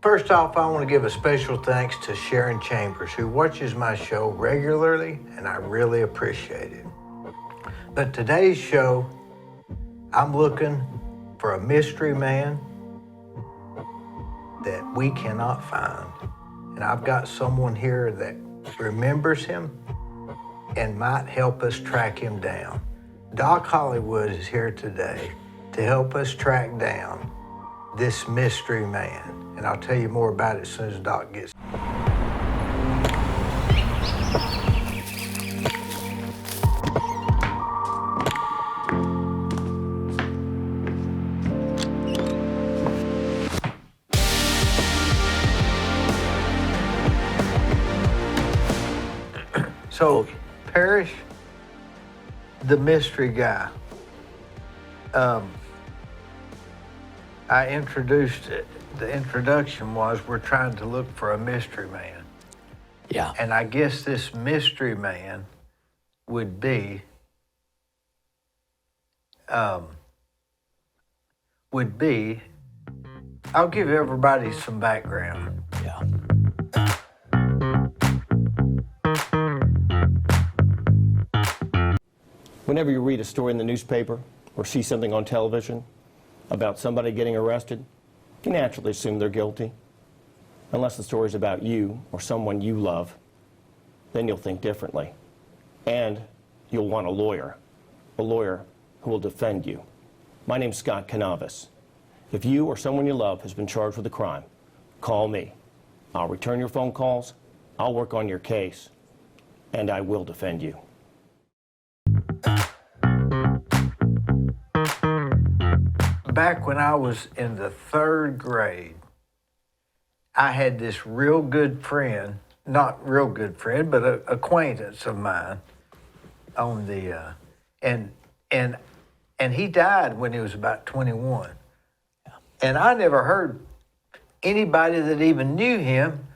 First off, I want to give a special thanks to Sharon Chambers, who watches my show regularly, and I really appreciate it. But today's show, I'm looking for a mystery man that we cannot find. And I've got someone here that remembers him and might help us track him down. Doc Hollywood is here today to help us track down this mystery man. And I'll tell you more about it as soon as Doc gets. So, Parrish, the mystery guy, I introduced it. The introduction was we're trying to look for a mystery man. Yeah. And I guess this mystery man would be, I'll give everybody some background. Yeah. Whenever you read a story in the newspaper or see something on television about somebody getting arrested, you naturally assume they're guilty. Unless the story's about you or someone you love, then you'll think differently. And you'll want a lawyer who will defend you. My name's Scott Canavis. If you or someone you love has been charged with a crime, call me. I'll return your phone calls, I'll work on your case, and I will defend you. Back when I was in the 3rd grade, I had this real good friend, not real good friend, but an acquaintance of mine on the, and he died when he was about 21. Yeah. And I never heard anybody that even knew him,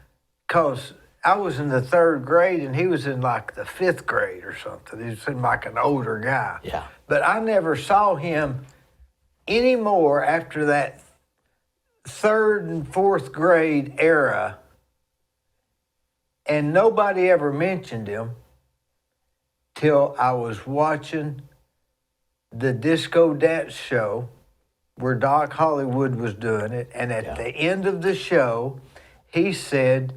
because I was in the 3rd grade and he was in like the 5th grade or something. He seemed like an older guy. Yeah. But I never saw him anymore after that 3rd and 4th grade era, and nobody ever mentioned him till I was watching the disco dance show where Doc Hollywood was doing it, and at the end of the show, he said,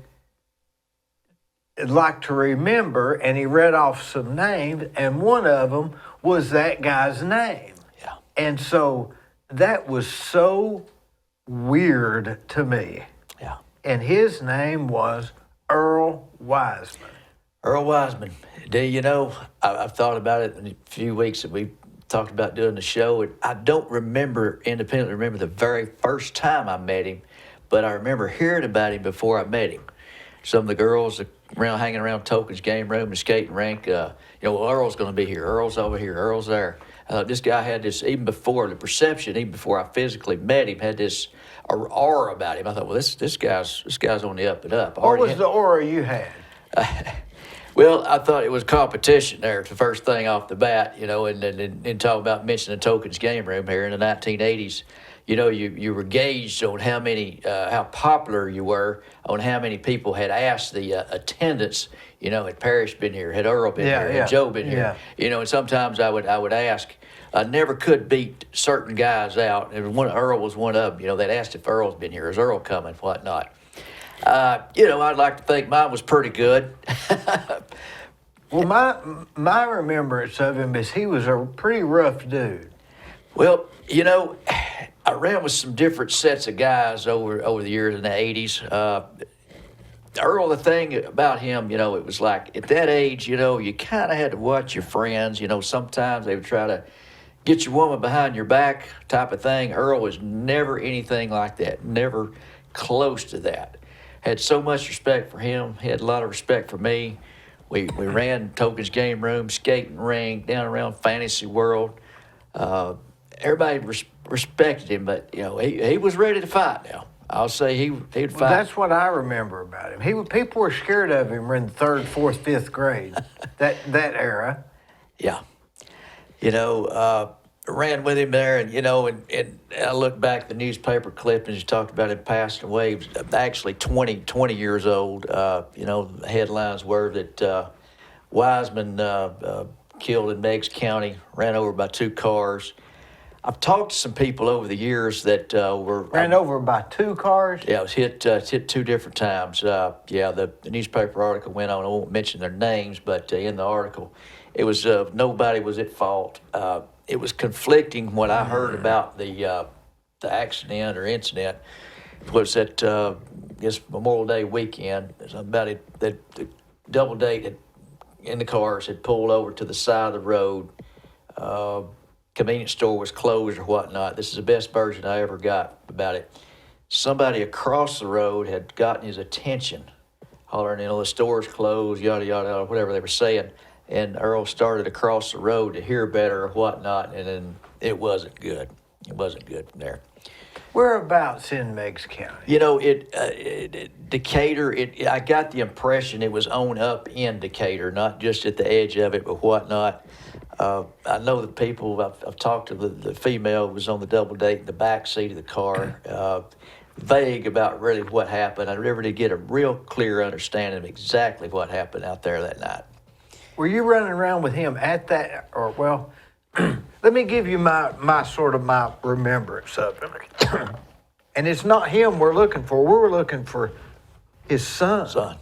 "I'd like to remember," and he read off some names, and one of them was that guy's name. Yeah. And so that was so weird to me. Yeah. And his name was Earl Wiseman. Earl Wiseman. Do you know, I've thought about it in a few weeks that we talked about doing the show. And I don't independently remember the very first time I met him, but I remember hearing about him before I met him. Some of the girls hanging around Token's game room and skating rink, Earl's going to be here, Earl's over here, Earl's there. This guy had this, even before I physically met him, had this aura about him. I thought, well, this guy's on the up and up. What was the aura you had? Well, I thought it was competition there. It's the first thing off the bat, and talk about mentioning Token's game room here in the 1980s. You were gauged on how popular you were, on how many people had asked the attendance. Had Parrish been here, had Earl been here, had Joe been here. And sometimes I would ask. I never could beat certain guys out, and Earl was one of them. They'd asked if Earl's been here, is Earl coming, whatnot. I'd like to think mine was pretty good. Well, my remembrance of him is he was a pretty rough dude. Well, I ran with some different sets of guys over the years in the 80s. Earl, the thing about him, it was like at that age, you kind of had to watch your friends. Sometimes they would try to get your woman behind your back type of thing. Earl was never anything like that, never close to that. Had so much respect for him. He had a lot of respect for me. We ran Token's game room, skating rink, down around Fantasy World. Everybody respected him, but he was ready to fight. Now I'll say he'd fight. Well, that's what I remember about him. People were scared of him in the 3rd, 4th, 5th grade. that era. Yeah, ran with him there, and and I look back at the newspaper clippings you talked about him passing away. He was actually 20 years old. The headlines were that Wiseman killed in Meigs County, ran over by 2 cars. I've talked to some people over the years that were Ran over by 2 cars? Yeah, it was hit 2 different times. The newspaper article went on. I won't mention their names, but in the article, it was nobody was at fault. It was conflicting what I heard about the accident or incident. Was that this Memorial Day weekend? About it that the double date in the cars had pulled over to the side of the road. Convenience store was closed or whatnot. This is the best version I ever got about it. Somebody across the road had gotten his attention, hollering, the store's closed, yada, yada, yada, whatever they were saying. And Earl started across the road to hear better or whatnot, and then it wasn't good. It wasn't good from there. Whereabouts in Meigs County? Decatur, I got the impression it was on up in Decatur, not just at the edge of it, but whatnot. I know the people, I've talked to the female who was on the double date in the back seat of the car, vague about really what happened. I never did get a real clear understanding of exactly what happened out there that night. Were you running around with him at that, or, well, let me give you my remembrance of it. And it's not him we're looking for. We're looking for his son.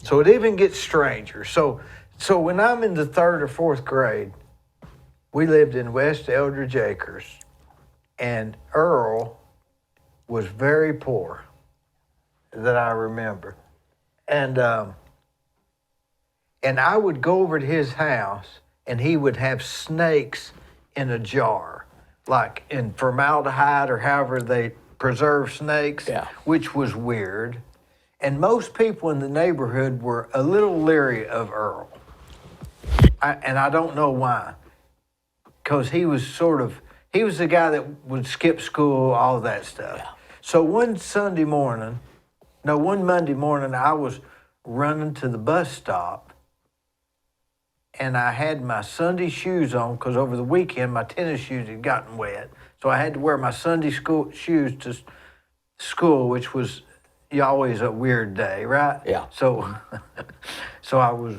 So it even gets stranger. So when I'm in the 3rd or 4th grade, we lived in West Eldridge Acres, and Earl was very poor, that I remember. And I would go over to his house, and he would have snakes in a jar, like in formaldehyde or however they preserve snakes, which was weird. And most people in the neighborhood were a little leery of Earl. And I don't know why. Because he was the guy that would skip school, all that stuff. Yeah. So one Monday morning, I was running to the bus stop, and I had my Sunday shoes on because over the weekend my tennis shoes had gotten wet. So I had to wear my Sunday school shoes to school, which was always a weird day, right? Yeah. So I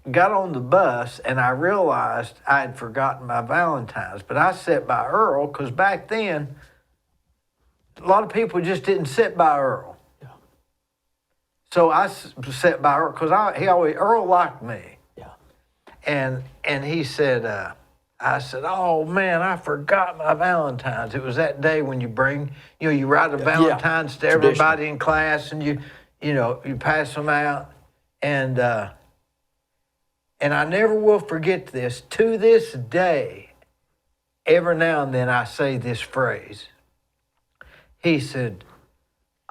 got on the bus, and I realized I had forgotten my Valentine's. But I sat by Earl because back then, a lot of people just didn't sit by Earl. Yeah. So I sat by Earl because Earl liked me. And he said, I said, oh man, I forgot my Valentine's. It was that day when you bring, you write a Valentine's to everybody in class, and you pass them out. And I never will forget this. To this day, every now and then I say this phrase. He said,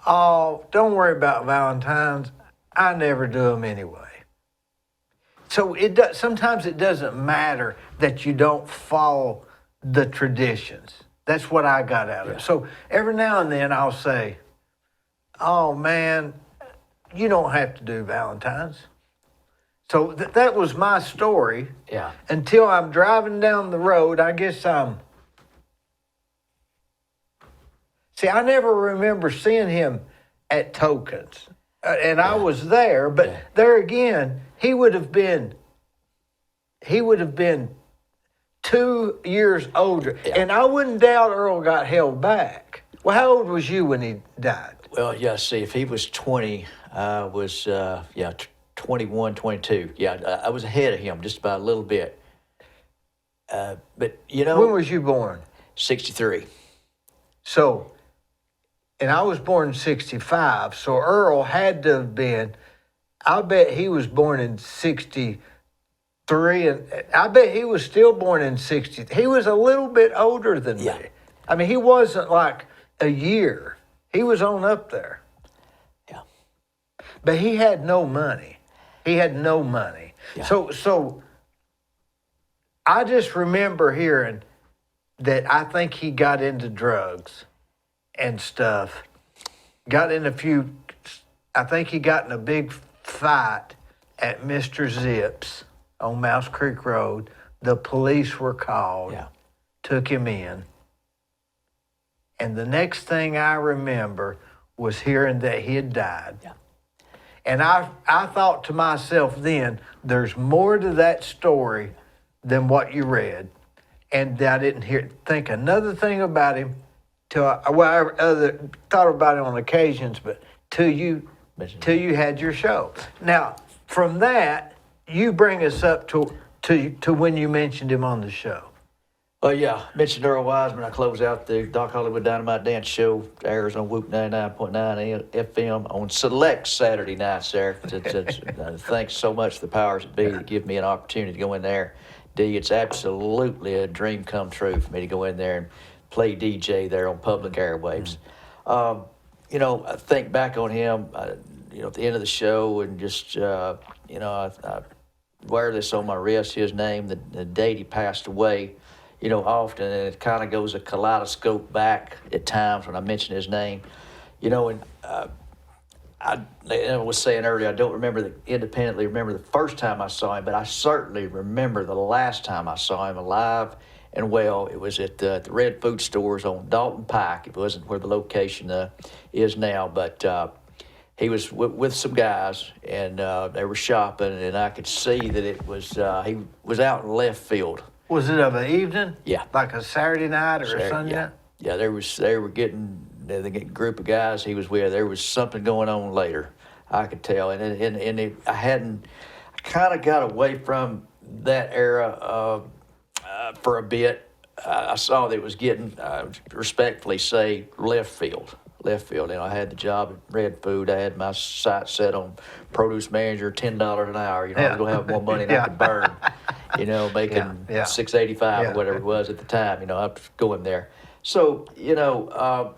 oh, don't worry about Valentine's. I never do them anyway. So sometimes it doesn't matter that you don't follow the traditions. That's what I got out of it. So every now and then I'll say, oh man, you don't have to do Valentine's. So that was my story. Yeah. Until I'm driving down the road, I guess I never remember seeing him at Tokens. And I was there, but there again, he would have been 2 years older. Yeah. And I wouldn't doubt Earl got held back. Well, how old was you when he died? Well, see, if he was 20, I was, 21, 22. Yeah, I was ahead of him just by a little bit. But, When was you born? 63. So, and I was born in 65, so Earl had to have been, I bet he was born in 63, and I bet he was still born in 60. He was a little bit older than me. I mean, he wasn't like a year. He was on up there. Yeah. But he had no money. Yeah. So I just remember hearing that I think he got into drugs and stuff. I think he got in a big fight at Mr. Zipp's on Mouse Creek Road. The police were called took him in. And the next thing I remember was hearing that he had died. Yeah. And I thought to myself then, there's more to that story than what you read. And I didn't think another thing about him till I thought about it on occasions, but till you had your show. Now, from that, you bring us up to when you mentioned him on the show. Oh, yeah. I mentioned Earl Wiseman. I close out the Doc Hollywood Dynamite Dance Show, airs on Whoop 99.9 FM on select Saturday nights there. Thanks so much to the powers that be that give me an opportunity to go in there. Dee, it's absolutely a dream come true for me to go in there and play DJ there on public airwaves. You know, I think back on him, you know, at the end of the show and just, you know, I wear this on my wrist, his name, the date he passed away. You know, often, and it kind of goes a kaleidoscope back at times when I mention his name. You know, and I was saying earlier, I don't independently remember the first time I saw him, but I certainly remember the last time I saw him alive and well. It was at the Red Food Stores on Dalton Pike. It wasn't where the location is now, but he was with some guys, and they were shopping, and I could see that it was he was out in left field. Was it of an evening? Yeah. Like a Saturday night or a Sunday night? Yeah, they were getting the group of guys he was with. There was something going on later, I could tell. I kind of got away from that era for a bit. I saw that it was getting, respectfully say, left field. You know, I had the job at Red Food. I had my sights set on produce manager, $10 an hour. You know, I was going to have more money than I could burn. You know, making $6.85 or whatever it was at the time. You know, I was going there. So, you know, I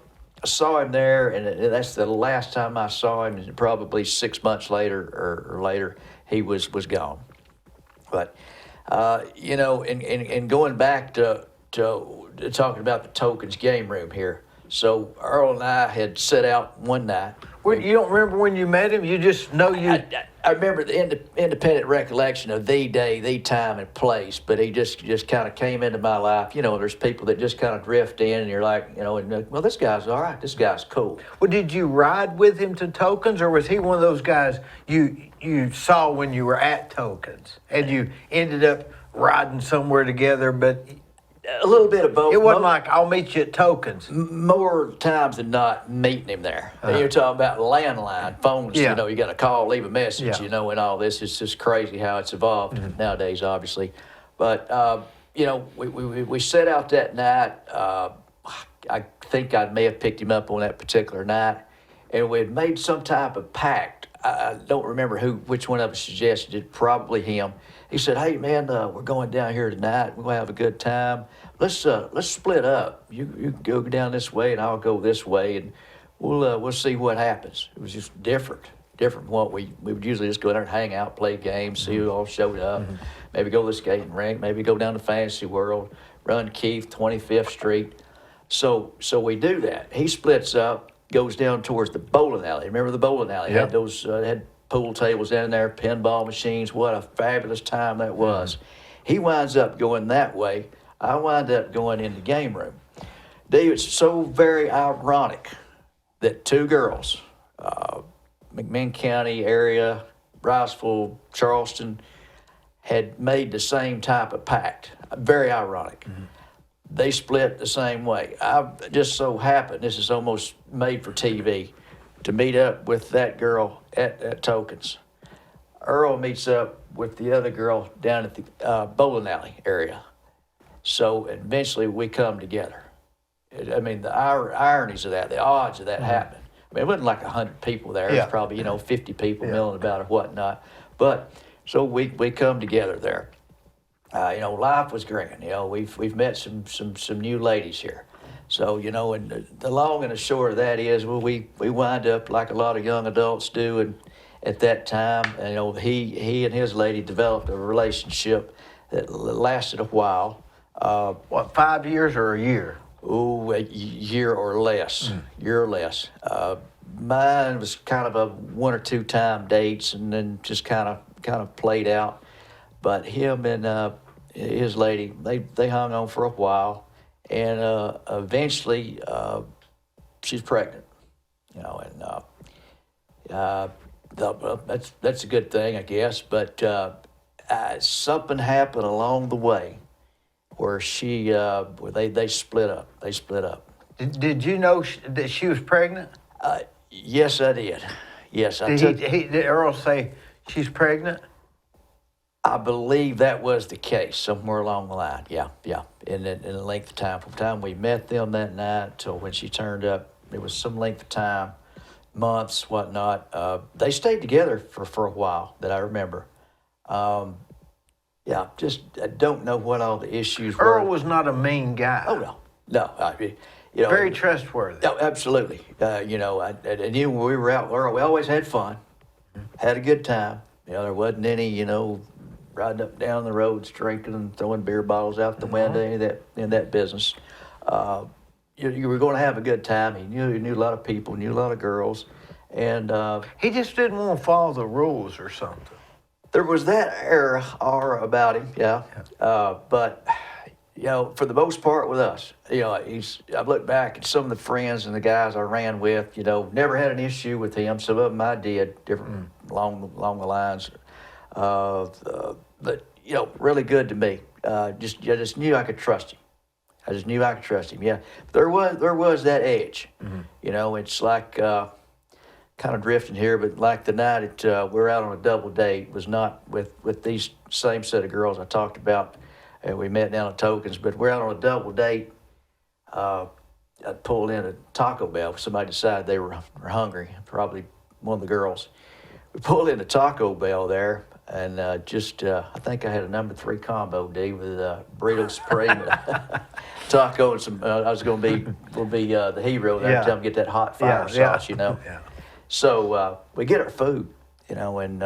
saw him there, and that's the last time I saw him. And probably 6 months later or later, he was gone. But you know, and going back to talking about the Tokens game room here. So Earl and I had set out one night. Well, you don't remember when you met him? You just know you... I remember the independent recollection of the day, the time, and place, but he just kind of came into my life. You know, there's people that just kind of drift in, and you're like, you know, well, this guy's all right. This guy's cool. Well, did you ride with him to Tokens, or was he one of those guys you saw when you were at Tokens, and you ended up riding somewhere together, but... A little bit of both. It wasn't like, I'll meet you at Tokens. More times than not, meeting him there. You're talking about landline phones. Yeah. You know, you got to call, leave a message. Yeah. You know, and all this. It's just crazy how it's evolved nowadays, obviously. But you know, we set out that night. I think I may have picked him up on that particular night, and we had made some type of pact. I don't remember which one of us suggested it. Probably him. He said, "Hey man, we're going down here tonight. We're gonna have a good time. Let's split up. You go down this way, and I'll go this way, and we'll see what happens." It was just different from what we would usually just go there and hang out, play games, see who all showed up, maybe go to the skating rink, maybe go down to Fantasy World, run Keith 25th Street. So we do that. He splits up, goes down towards the bowling alley. Remember the bowling alley? Yeah. Had those had pool tables down there, pinball machines. What a fabulous time that was. He winds up going that way. I wind up going in the game room. Dave, it's so very ironic that two girls, McMinn County area, Riceville, Charleston, had made the same type of pact. Very ironic. They split the same way. I just so happened, this is almost made for TV, to meet up with that girl at Tokens. Earl meets up with the other girl down at the bowling alley area. So eventually we come together. I mean, the ironies of that, the odds of that happening. I mean, it wasn't like 100 people there. It was probably, 50 people milling about or whatnot. But so we come together there. Life was grand. We've met some new ladies here. So, and the long and the short of that is, well, we wind up like a lot of young adults do, and at that time, he and his lady developed a relationship that lasted a while. 5 years or a year? Oh, a year or less. Year or less. Mine was kind of a 1 or 2 time dates, and then just kind of played out. But him and his lady, they hung on for a while, and eventually she's pregnant. You know, and that's a good thing, I guess. But something happened along the way where where they split up. They split up. Did you know that she was pregnant? Yes, I did. Yes, I Did Earl say she's pregnant? I believe that was the case somewhere along the line. Yeah. In the length of time, from the time we met them that night till when she turned up, it was some length of time, months, whatnot. They stayed together for a while that I remember. Just I don't know what all the issues were. Earl was not a mean guy. Oh no. Very trustworthy. Oh, absolutely. And when we were out, Earl, we always had fun, had a good time. There wasn't any, riding up and down the roads, drinking and throwing beer bottles out the window, any of that business. You were going to have a good time. He knew a lot of people, knew a lot of girls, and he just didn't want to follow the rules or something. There was that aura about him, yeah. But for the most part with us, I've looked back at some of the friends and the guys I ran with, never had an issue with him. Some of them I did, different along the lines. But really good to me. I just knew I could trust him. I just knew I could trust him. Yeah, there was that edge. It's like kind of drifting here, but like the night we're out on a double date was not with these same set of girls I talked about, and we met down at Tokens. But we're out on a double date. I pulled in a Taco Bell. Somebody decided they were hungry. Probably one of the girls. We pulled in a Taco Bell there. And I think I had a number 3 combo, D, with burrito supreme, taco, and some. I was going to be the hero there until I get that hot fire sauce, Yeah. So we get our food, and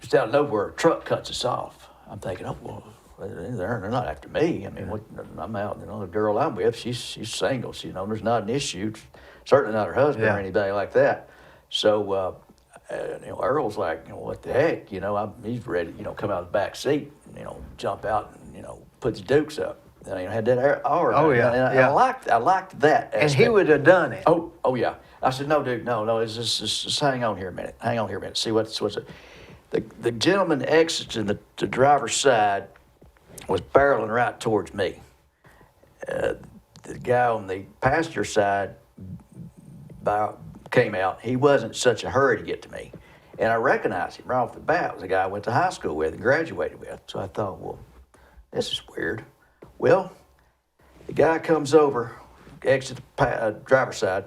just out of nowhere, a truck cuts us off. I'm thinking, oh well, they're not after me. I mean, I'm out. The girl I'm with, she's single. So, there's not an issue. Certainly not her husband or anybody like that. So. Earl's like, what the heck? He's ready, come out of the back seat, jump out and, put the dukes up. Had that aura. Oh, yeah. And I liked that aspect. And he would have done it. Oh, yeah. I said, no, dude, no, just hang on here a minute. See what's it. The gentleman exiting the driver's side was barreling right towards me. The guy on the passenger side came out. He wasn't such a hurry to get to me. And I recognized him right off the bat. It was a guy I went to high school with and graduated with. So I thought, well, this is weird. Well, the guy comes over, exits the driver's side,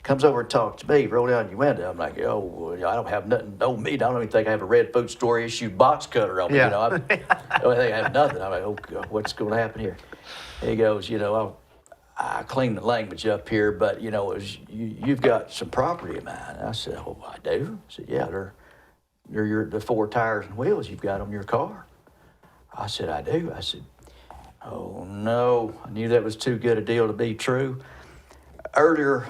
comes over and talks to me, roll down your window. I'm like, oh, well, I don't have nothing on me. I don't even think I have a red food store issue box cutter on me. I don't think I have nothing. I'm like, oh, God, what's going to happen here? He goes, I clean the language up here, but you've got some property of mine. I said, oh, I do. I said, yeah, they're the 4 tires and wheels you've got on your car. I said, I do. I said, oh no, I knew that was too good a deal to be true. Earlier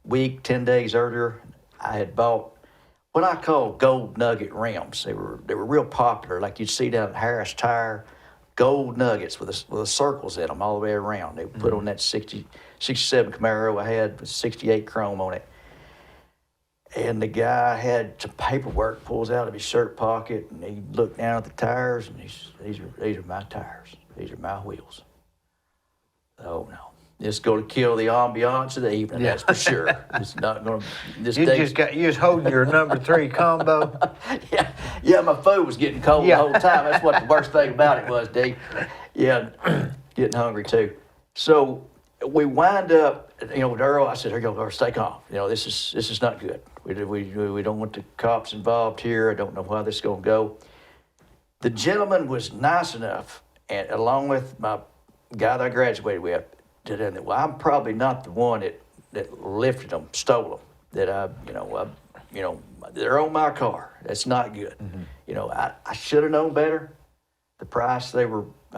week, 10 days earlier, I had bought what I call gold nugget rims. They were real popular, like you'd see down at Harris Tire. Gold nuggets with the circles in them all the way around. They put on that 67 Camaro I had with 68 chrome on it. And the guy had some paperwork, pulls out of his shirt pocket, and he looked down at the tires, and these are my tires. These are my wheels. Oh, no. It's going to kill the ambiance of the evening, that's for sure. It's not going to... You was holding your number 3 combo? Yeah, my food was getting cold the whole time. That's what the worst thing about it was, D. Yeah, getting hungry too. So we wind up, with Earl. I said, here you go, Earl, stay calm. This is not good. We don't want the cops involved here. I don't know how this is going to go. The gentleman was nice enough, and along with my guy that I graduated with, well, I'm probably not the one that lifted them, stole them. That they're on my car. That's not good. I should have known better. The price I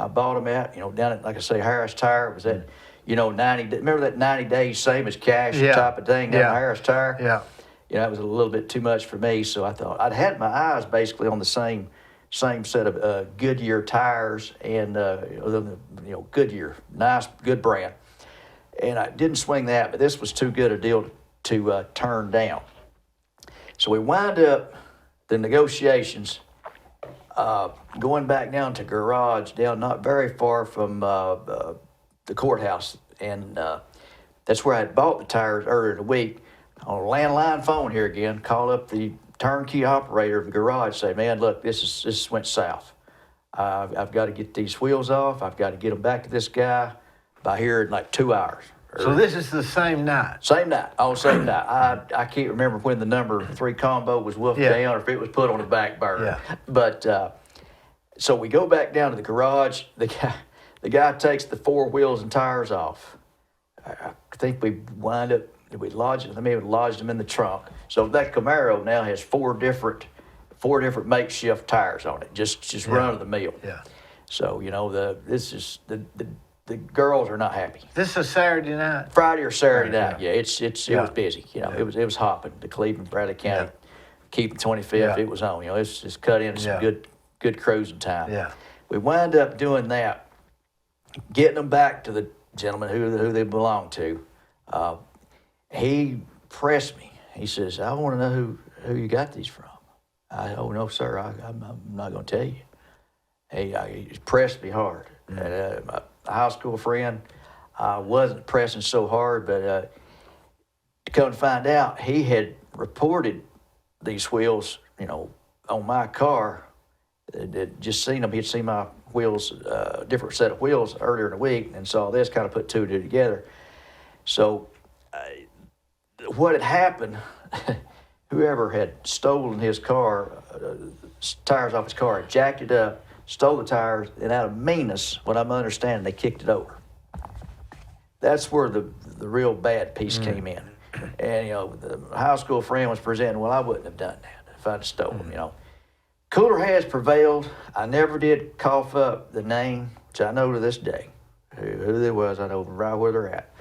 bought them at, down at, like I say, Harris Tire, was at, 90. Remember that 90 days, same as cash type of thing down at Harris Tire? Yeah. It was a little bit too much for me. So I thought I'd had my eyes basically on the same same set of Goodyear tires and Goodyear, nice, good brand. And I didn't swing that, but this was too good a deal to turn down. So we wind up the negotiations, going back down to garage, down not very far from the courthouse, and that's where I had bought the tires earlier in the week. On a landline phone here again, call up the turnkey operator of the garage, say, man, look, this went south. I've got to get these wheels off. I've got to get them back to this guy by here in like 2 hours. So this is the same night? Same night, all same night. I can't remember when the number 3 combo was wolfed down or if it was put on the back burner. Yeah. But so we go back down to the garage. The guy takes the 4 wheels and tires off. I think we wind up, we lodged them in the trunk. So that Camaro now has 4 different makeshift tires on it, just run of the mill. Yeah. So the girls are not happy. This is a Saturday night? Friday or Saturday Saturday, night, yeah. It was busy. It was hopping. The Cleveland, Bradley County, keeping 25th. It was on. It's cut into some good cruising time. Yeah. We wind up doing that, getting them back to the gentleman who they belong to. He pressed me. He says, "I want to know who you got these from." Oh no, sir. I'm not going to tell you. He pressed me hard. And, my high school friend wasn't pressing so hard, but to come to find out, he had reported these wheels, on my car. Just seen them. He'd seen my wheels, different set of wheels earlier in the week, and saw this, kind of put 2 and 2 together. So what had happened, whoever had stolen his car, tires off his car, jacked it up, stole the tires, and out of meanness, what I'm understanding, they kicked it over. That's where the real bad piece came in. And, the high school friend was presenting, well, I wouldn't have done that if I'd have stolen, Cooler heads prevailed. I never did cough up the name, which I know to this day. Who they was, I know right where they're at.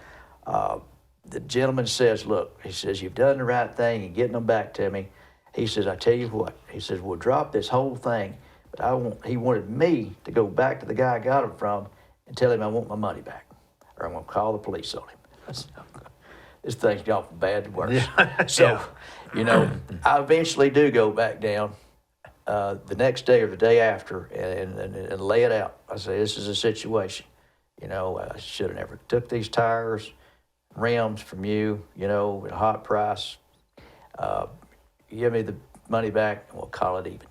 The gentleman says, look, he says, you've done the right thing in getting them back to me. He says, I tell you what, he says, we'll drop this whole thing. But he wanted me to go back to the guy I got them from and tell him I want my money back, or I'm going to call the police on him. This thing's gone from bad to worse. Yeah. So, I eventually do go back down the next day or the day after and lay it out. I say, this is a situation. I should have never took these tires, rims from you, at a hot price. Give me the money back and we'll call it even.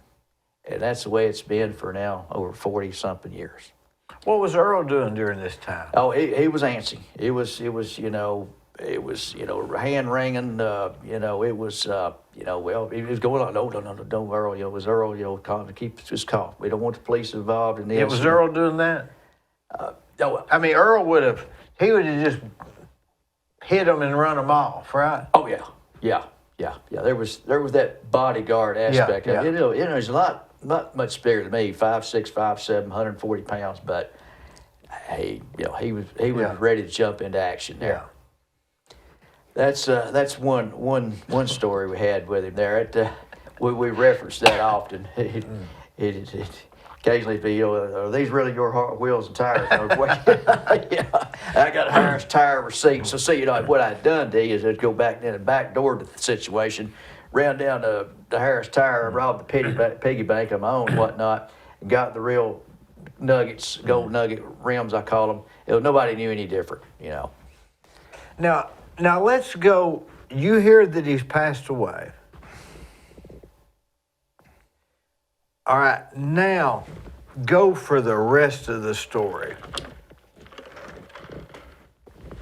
And that's the way it's been for now over 40-something years. What was Earl doing during this time? Oh, he was antsy. It was hand wringing. It was well, he was going on. No, don't Earl. It was Earl. To keep his calm. We don't want the police involved in this. It was Earl doing that. No, I mean, Earl would have just hit them and run them off, right? oh yeah. There was that bodyguard aspect. Yeah. He's not much bigger than me, 5'6", 5'7", 140 pounds, but he was ready to jump into action there. Yeah. That's one story we had with him there. We reference that often. It occasionally be, are these really your wheels and tires? Yeah, I got a Harris tire receipt. So see, what I'd done, Dee, is I'd go back in and backdoor the situation, ran down to the Harris tire, robbed the piggy bank of my own and whatnot, and got the real nuggets, gold nugget rims, I call them. Nobody knew any different, Now let's go. You hear that he's passed away. All right, now go for the rest of the story.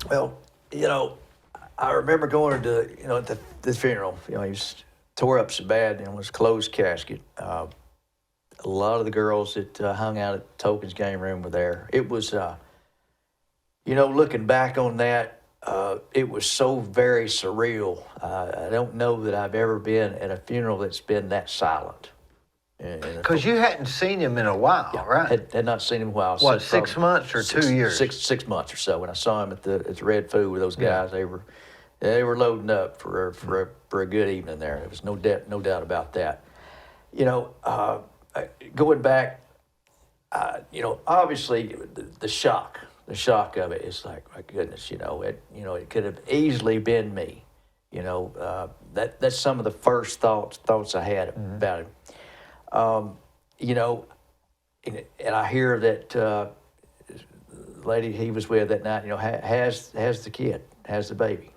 Well, I remember going to the funeral. He was tore up so bad and was closed casket. A lot of the girls that hung out at Token's game room were there. It was, looking back on that, it was so very surreal. I don't know that I've ever been at a funeral that's been that silent. Because you hadn't seen him in a while, right? Had not seen him in a while. What, 6 months or 2 years? 6 months or so. When I saw him at the Red Food with those guys, they were loading up for a good evening there. There was no doubt about that. going back, obviously the shock of it is like, my goodness, it could have easily been me. That's some of the first thoughts I had about him. And I hear that the lady he was with that night, has the kid, has the baby,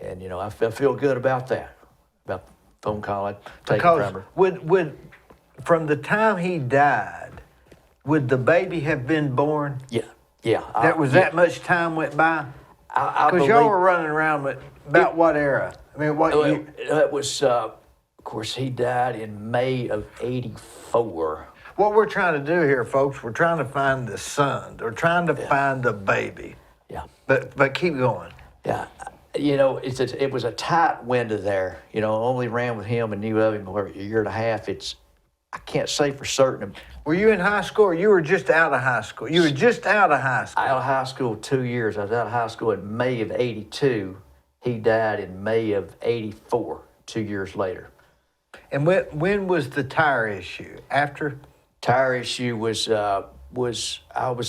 and I feel good about that, about the phone call I taken from Because her. would from the time he died, would the baby have been born? Yeah. That much time went by? I Because y'all were running around with about what era? I mean, what year? It was, of course, he died in May of '84. What we're trying to do here, folks, we're trying to find the son. We're trying to find the baby. Yeah. But keep going. Yeah. It was a tight window there. Only ran with him and knew of him for a year and a half. I can't say for certain. Were you in high school or you were just out of high school? You were just out of high school. Out of high school 2 years. I was out of high school in May of '82. He died in May of '84, 2 years later. And when was the tire issue? After? Tire issue was I was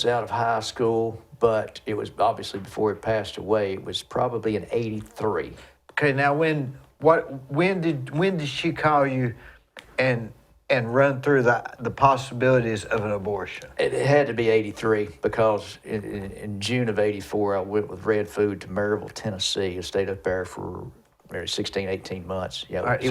out of high school, but it was obviously before he passed away. It was probably in '83. Okay, now when did she call you and run through the possibilities of an abortion? It had to be '83 because in June of '84 I went with Red Food to Maryville, Tennessee. I stayed up there for maybe 16, 18 months. Yeah, All right,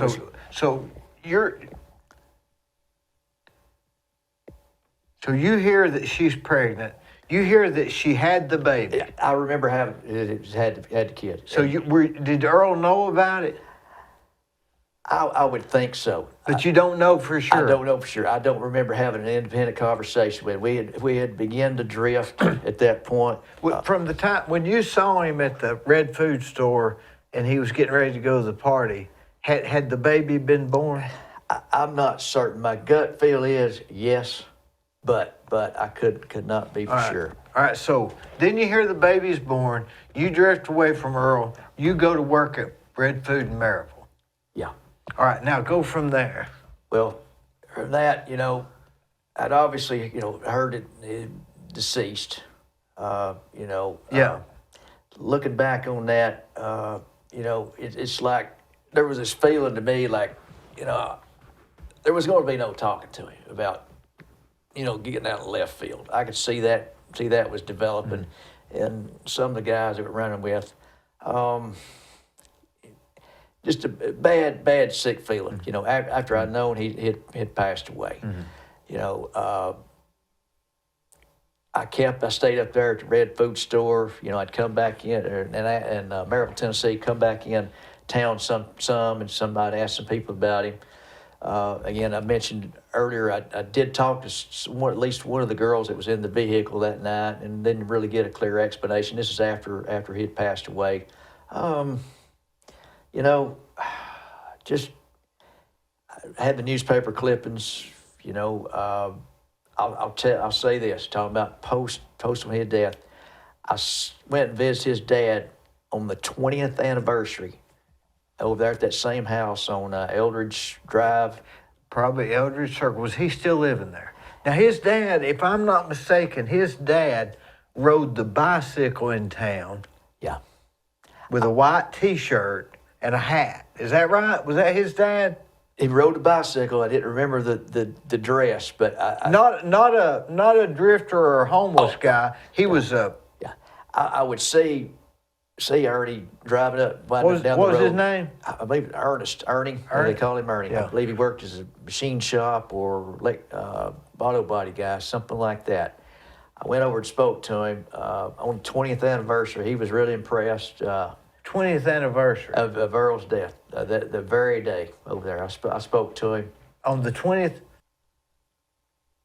So you hear that she's pregnant. You hear that she had the baby. I remember having had the kid. So did Earl know about it? I would think so. But you don't know for sure. I don't know for sure. I don't remember having an independent conversation with him. We had begun to drift at that point. From the time when you saw him at the Red Food store and he was getting ready to go to the party, had the baby been born? I'm not certain. My gut feel is yes, but I could not be for sure. All right, so then you hear the baby's born. You drift away from Earl. You go to work at Red Food in Maryville. Yeah. All right, now go from there. Well, from that, I'd obviously, heard it deceased. Looking back on that, it's like there was this feeling to me like, there was going to be no talking to him about, getting out of left field. I could see that was developing, and some of the guys that were running with, just a bad, sick feeling. After I'd known he had passed away. I stayed up there at the Red Food store. I'd come back in, and Maryville, Tennessee, come back in town some, and somebody asked some people about him. Again, I mentioned earlier, I did talk to at least one of the girls that was in the vehicle that night, and didn't really get a clear explanation. This is after he had passed away. Just I had the newspaper clippings. I'll say this, talking about post on his death. I went and visited his dad on the 20th anniversary over there at that same house on Eldridge Drive. Probably Eldridge Circle. Was he still living there? Now, his dad, if I'm not mistaken, his dad rode the bicycle in town. Yeah. With a white T-shirt and a hat. Is that right? Was that his dad? He rode a bicycle. I didn't remember the dress, but not a drifter or a homeless guy. He was a. Yeah, I would see Ernie driving up down the road. What was his name? I believe Ernie. They call him Ernie. Yeah. I believe he worked as a machine shop or auto body guy, something like that. I went over and spoke to him on the 20th anniversary. He was really impressed. 20th anniversary of Earl's death, the very day over there. I spoke to him. On the 20th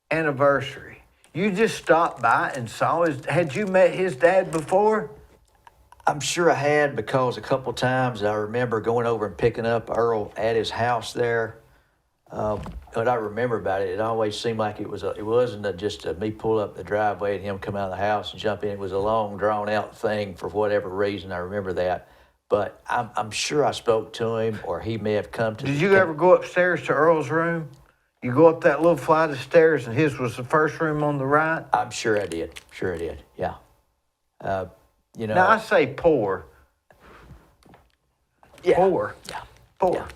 anniversary, you just stopped by and saw had you met his dad before? I'm sure I had, because a couple times I remember going over and picking up Earl at his house there. What I remember about it, it always seemed like it wasn't just me pull up the driveway and him come out of the house and jump in. It was a long, drawn-out thing for whatever reason. I remember that. But I'm sure I spoke to him, or he may have come to. Did you ever go upstairs to Earl's room? You go up that little flight of stairs, and his was the first room on the right. I'm sure I did. Sure I did. Yeah. You know. Now I say poor. Yeah. Poor. Yeah. Poor.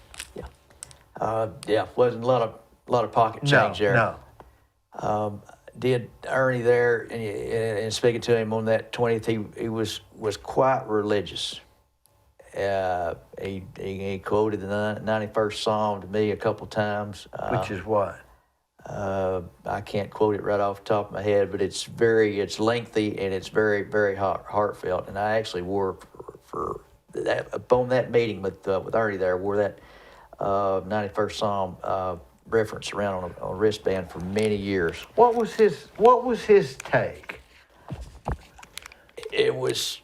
Yeah. Wasn't a lot of pocket change there. No. Did Ernie there, and speaking to him on that 20th, he was quite religious. He quoted the 91st Psalm to me a couple times. Which is what? I can't quote it right off the top of my head, but it's lengthy and it's very, very heartfelt. And I actually wore for that upon that meeting with Ernie there, wore that 91st Psalm reference around on a wristband for many years. What was his take? It was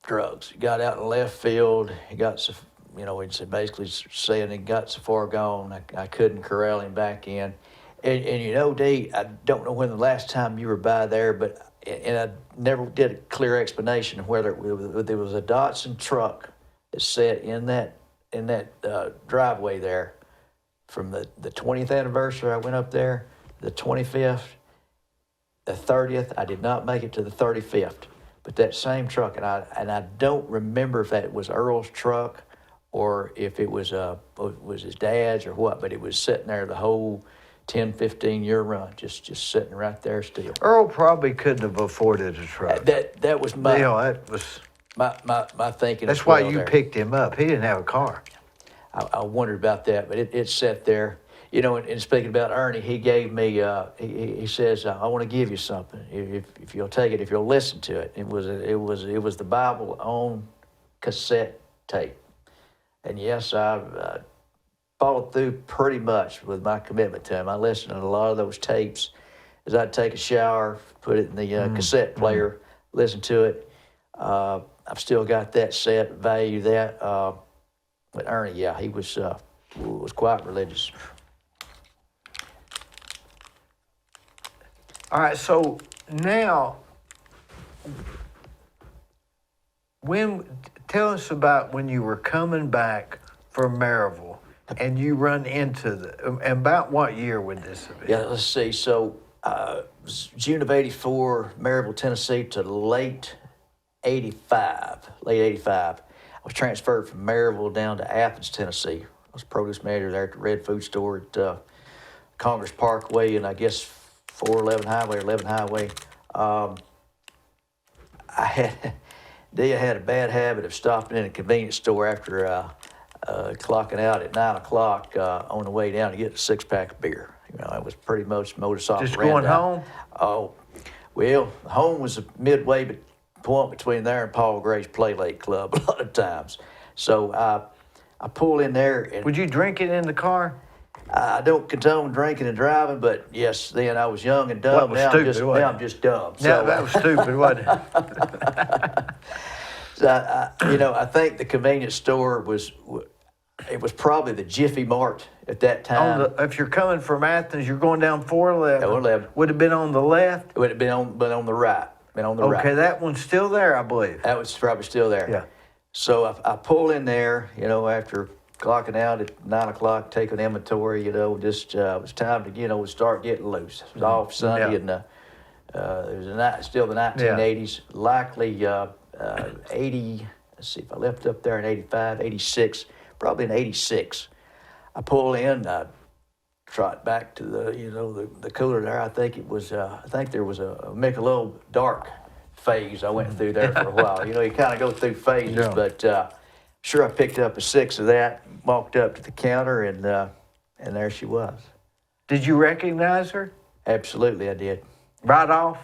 drugs. He got out in left field. He got so, he's basically saying he got so far gone, I couldn't corral him back in. And Dee, I don't know when the last time you were by there, but I never did a clear explanation of whether there was a Datsun truck that sat in that driveway there from the 20th anniversary. I went up there, the 25th, the 30th. I did not make it to the 35th, but that same truck, and I don't remember if that was Earl's truck or if it was his dad's or what, but it was sitting there the whole 10, 15-year run, just sitting right there still. Earl probably couldn't have afforded a truck. That was my that was my thinking. That's as why well you there. picked him up. He didn't have a car. I wondered about that, but it sat there. And speaking about Ernie, he gave me. He says, "I want to give you something. If you'll take it, if you'll listen to it." It was the Bible on cassette tape, and yes, I followed through pretty much with my commitment to him. I listened to a lot of those tapes as I'd take a shower, put it in the cassette player, listen to it. I've still got that set, value that. But Ernie, yeah, he was quite religious. All right, so now, tell us about when you were coming back from Maryville and you run into and about what year would this have been? Yeah, let's see. So June of '84, Maryville, Tennessee, to late '85. I was transferred from Maryville down to Athens, Tennessee. I was produce manager there at the Red Food Store at Congress Parkway and I guess 411 Highway or 11 Highway. I had a bad habit of stopping in a convenience store after clocking out at 9 o'clock on the way down to get a 6-pack of beer. It was pretty much modus operandi. Just going home? Oh, well, home was a midway point between there and Paul Gray's Play Lake Club a lot of times. So I pull in there. And would you drink it in the car? I don't condone drinking and driving, but yes, then I was young and dumb. Now I'm just dumb. Yeah, that was stupid, wasn't it? So I think the convenience store was probably the Jiffy Mart at that time. If you're coming from Athens, you're going down 411. 411. Would have been on the left? It would have been on the right. Right. Okay, that one's still there, I believe. That was probably still there. Yeah. So I pull in there, after clocking out at 9 o'clock, taking inventory, it was time to, start getting loose. It was off Sunday, and it was still the 1980s, likely 80, let's see, if I left up there in 85, 86, probably in 86. I pull in, I trot back to the cooler there. I think there was a Michelob Dark phase I went through there for a while. You kind of go through phases, Yeah. but sure I picked up a 6 of that, walked up to the counter, and there she was. Did you recognize her? Absolutely, I did. Right off?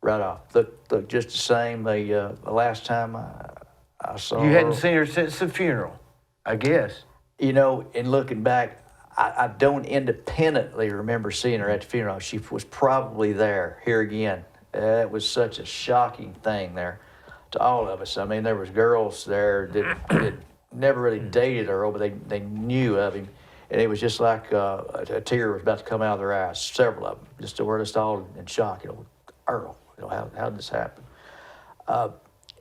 Right off. Looked just the same. The last time I saw her. You hadn't seen her since the funeral, I guess. In looking back, I don't independently remember seeing her at the funeral. She was probably there. Here again, it was such a shocking thing there to all of us. I mean, there was girls there that never really dated Earl, but they knew of him, and it was just like a tear was about to come out of their eyes. Several of them, just were just all in shock. Earl, how did this happen?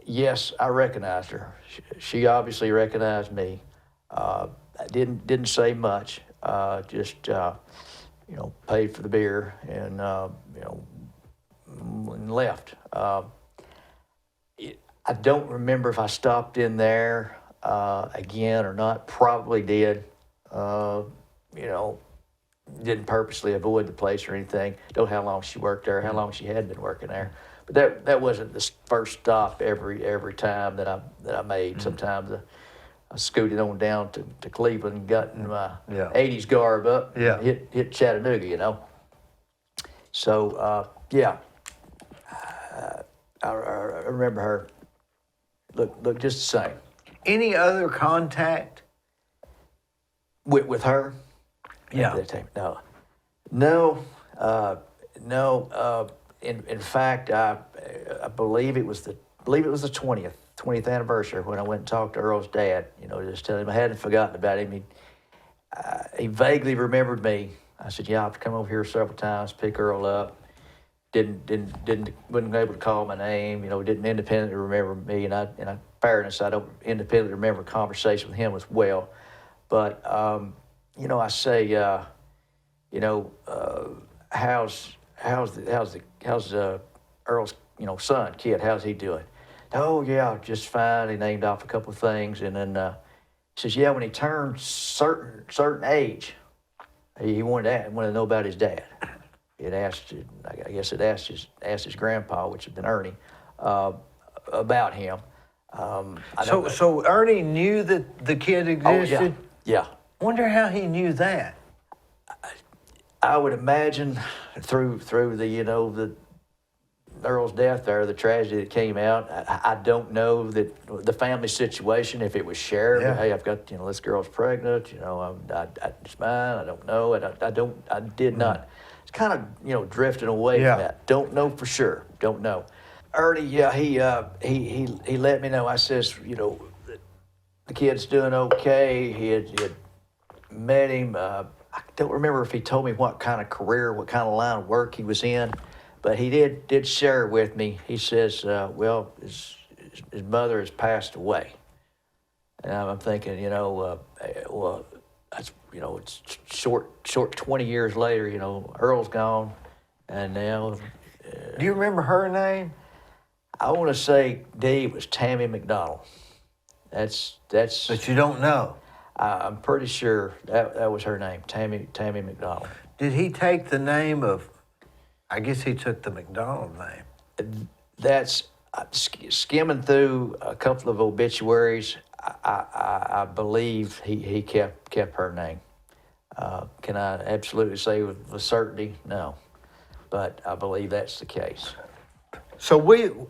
Yes, I recognized her. She obviously recognized me. I didn't say much. Just paid for the beer and, and left. I don't remember if I stopped in there again or not. Probably did. Didn't purposely avoid the place or anything. Don't know how long she worked there, how long she had been working there. But that wasn't the first stop every time that I made. Sometimes I scooted on down to Cleveland and got in my 80s garb up, and hit Chattanooga, So, I remember her. Look just the same. Any other contact With her? Yeah. At that time? No. In fact, I believe it was the 20th anniversary when I went and talked to Earl's dad. Just telling him I hadn't forgotten about him. He vaguely remembered me. I said, "Yeah, I've come over here several times, pick Earl up." Wasn't able to call my name. Didn't independently remember me. And in fairness, I don't independently remember a conversation with him as well. But I say, how's Earl's son, kid? How's he doing? Oh yeah, just fine. He named off a couple of things, and then he says, yeah, when he turned certain age, he wanted to know about his dad. It asked, I guess it asked his grandpa, which had been Ernie, about him. So Ernie knew that the kid existed? Oh, yeah. Wonder how he knew that. I would imagine through the Earl's death there, the tragedy that came out. I don't know that the family situation, if it was shared. Yeah. Hey, I've got this girl's pregnant. It's mine. I don't know. I did not. It's kind of drifting away from that. Don't know for sure. Don't know. Ernie, he let me know. I says, the kid's doing okay. He had met him. I don't remember if he told me what kind of career, what kind of line of work he was in, but he did share with me. He says, his mother has passed away. And I'm thinking, that's, it's short 20 years later, Earl's gone, and now. Do you remember her name? I want to say Dee was Tammy McDonald. That's. But you don't know. I'm pretty sure that was her name, Tammy McDonald. Did he take the name of? I guess he took the McDonald name. That's skimming through a couple of obituaries. I believe he kept her name. Can I absolutely say with certainty? No, but I believe that's the case. So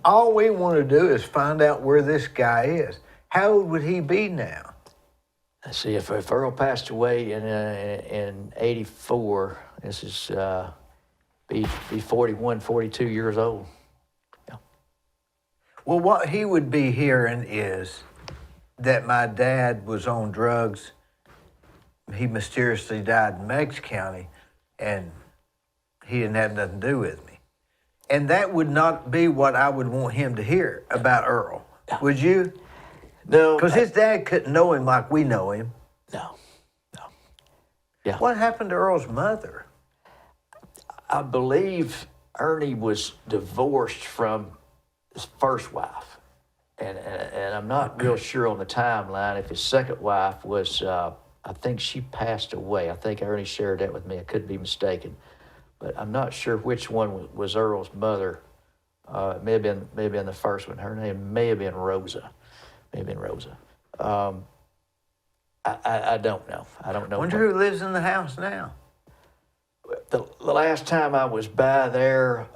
all we want to do is find out where this guy is. How old would he be now? Let's see, if Earl passed away in 84, this is be 41, 42 years old. Yeah. Well, what he would be hearing is that my dad was on drugs. He mysteriously died in Meigs County, and he didn't have nothing to do with me. And that would not be what I would want him to hear about Earl. Would you? No. Because his dad couldn't know him like we know him. No. Yeah. What happened to Earl's mother? I believe Ernie was divorced from his first wife. And I'm not real sure on the timeline if his second wife was, I think she passed away. I think Ernie shared that with me. I could be mistaken. But I'm not sure which one was Earl's mother. It may have been the first one. Her name may have been Rosa. I don't know. I don't know. Wonder who lives in the house now. The last time I was by there,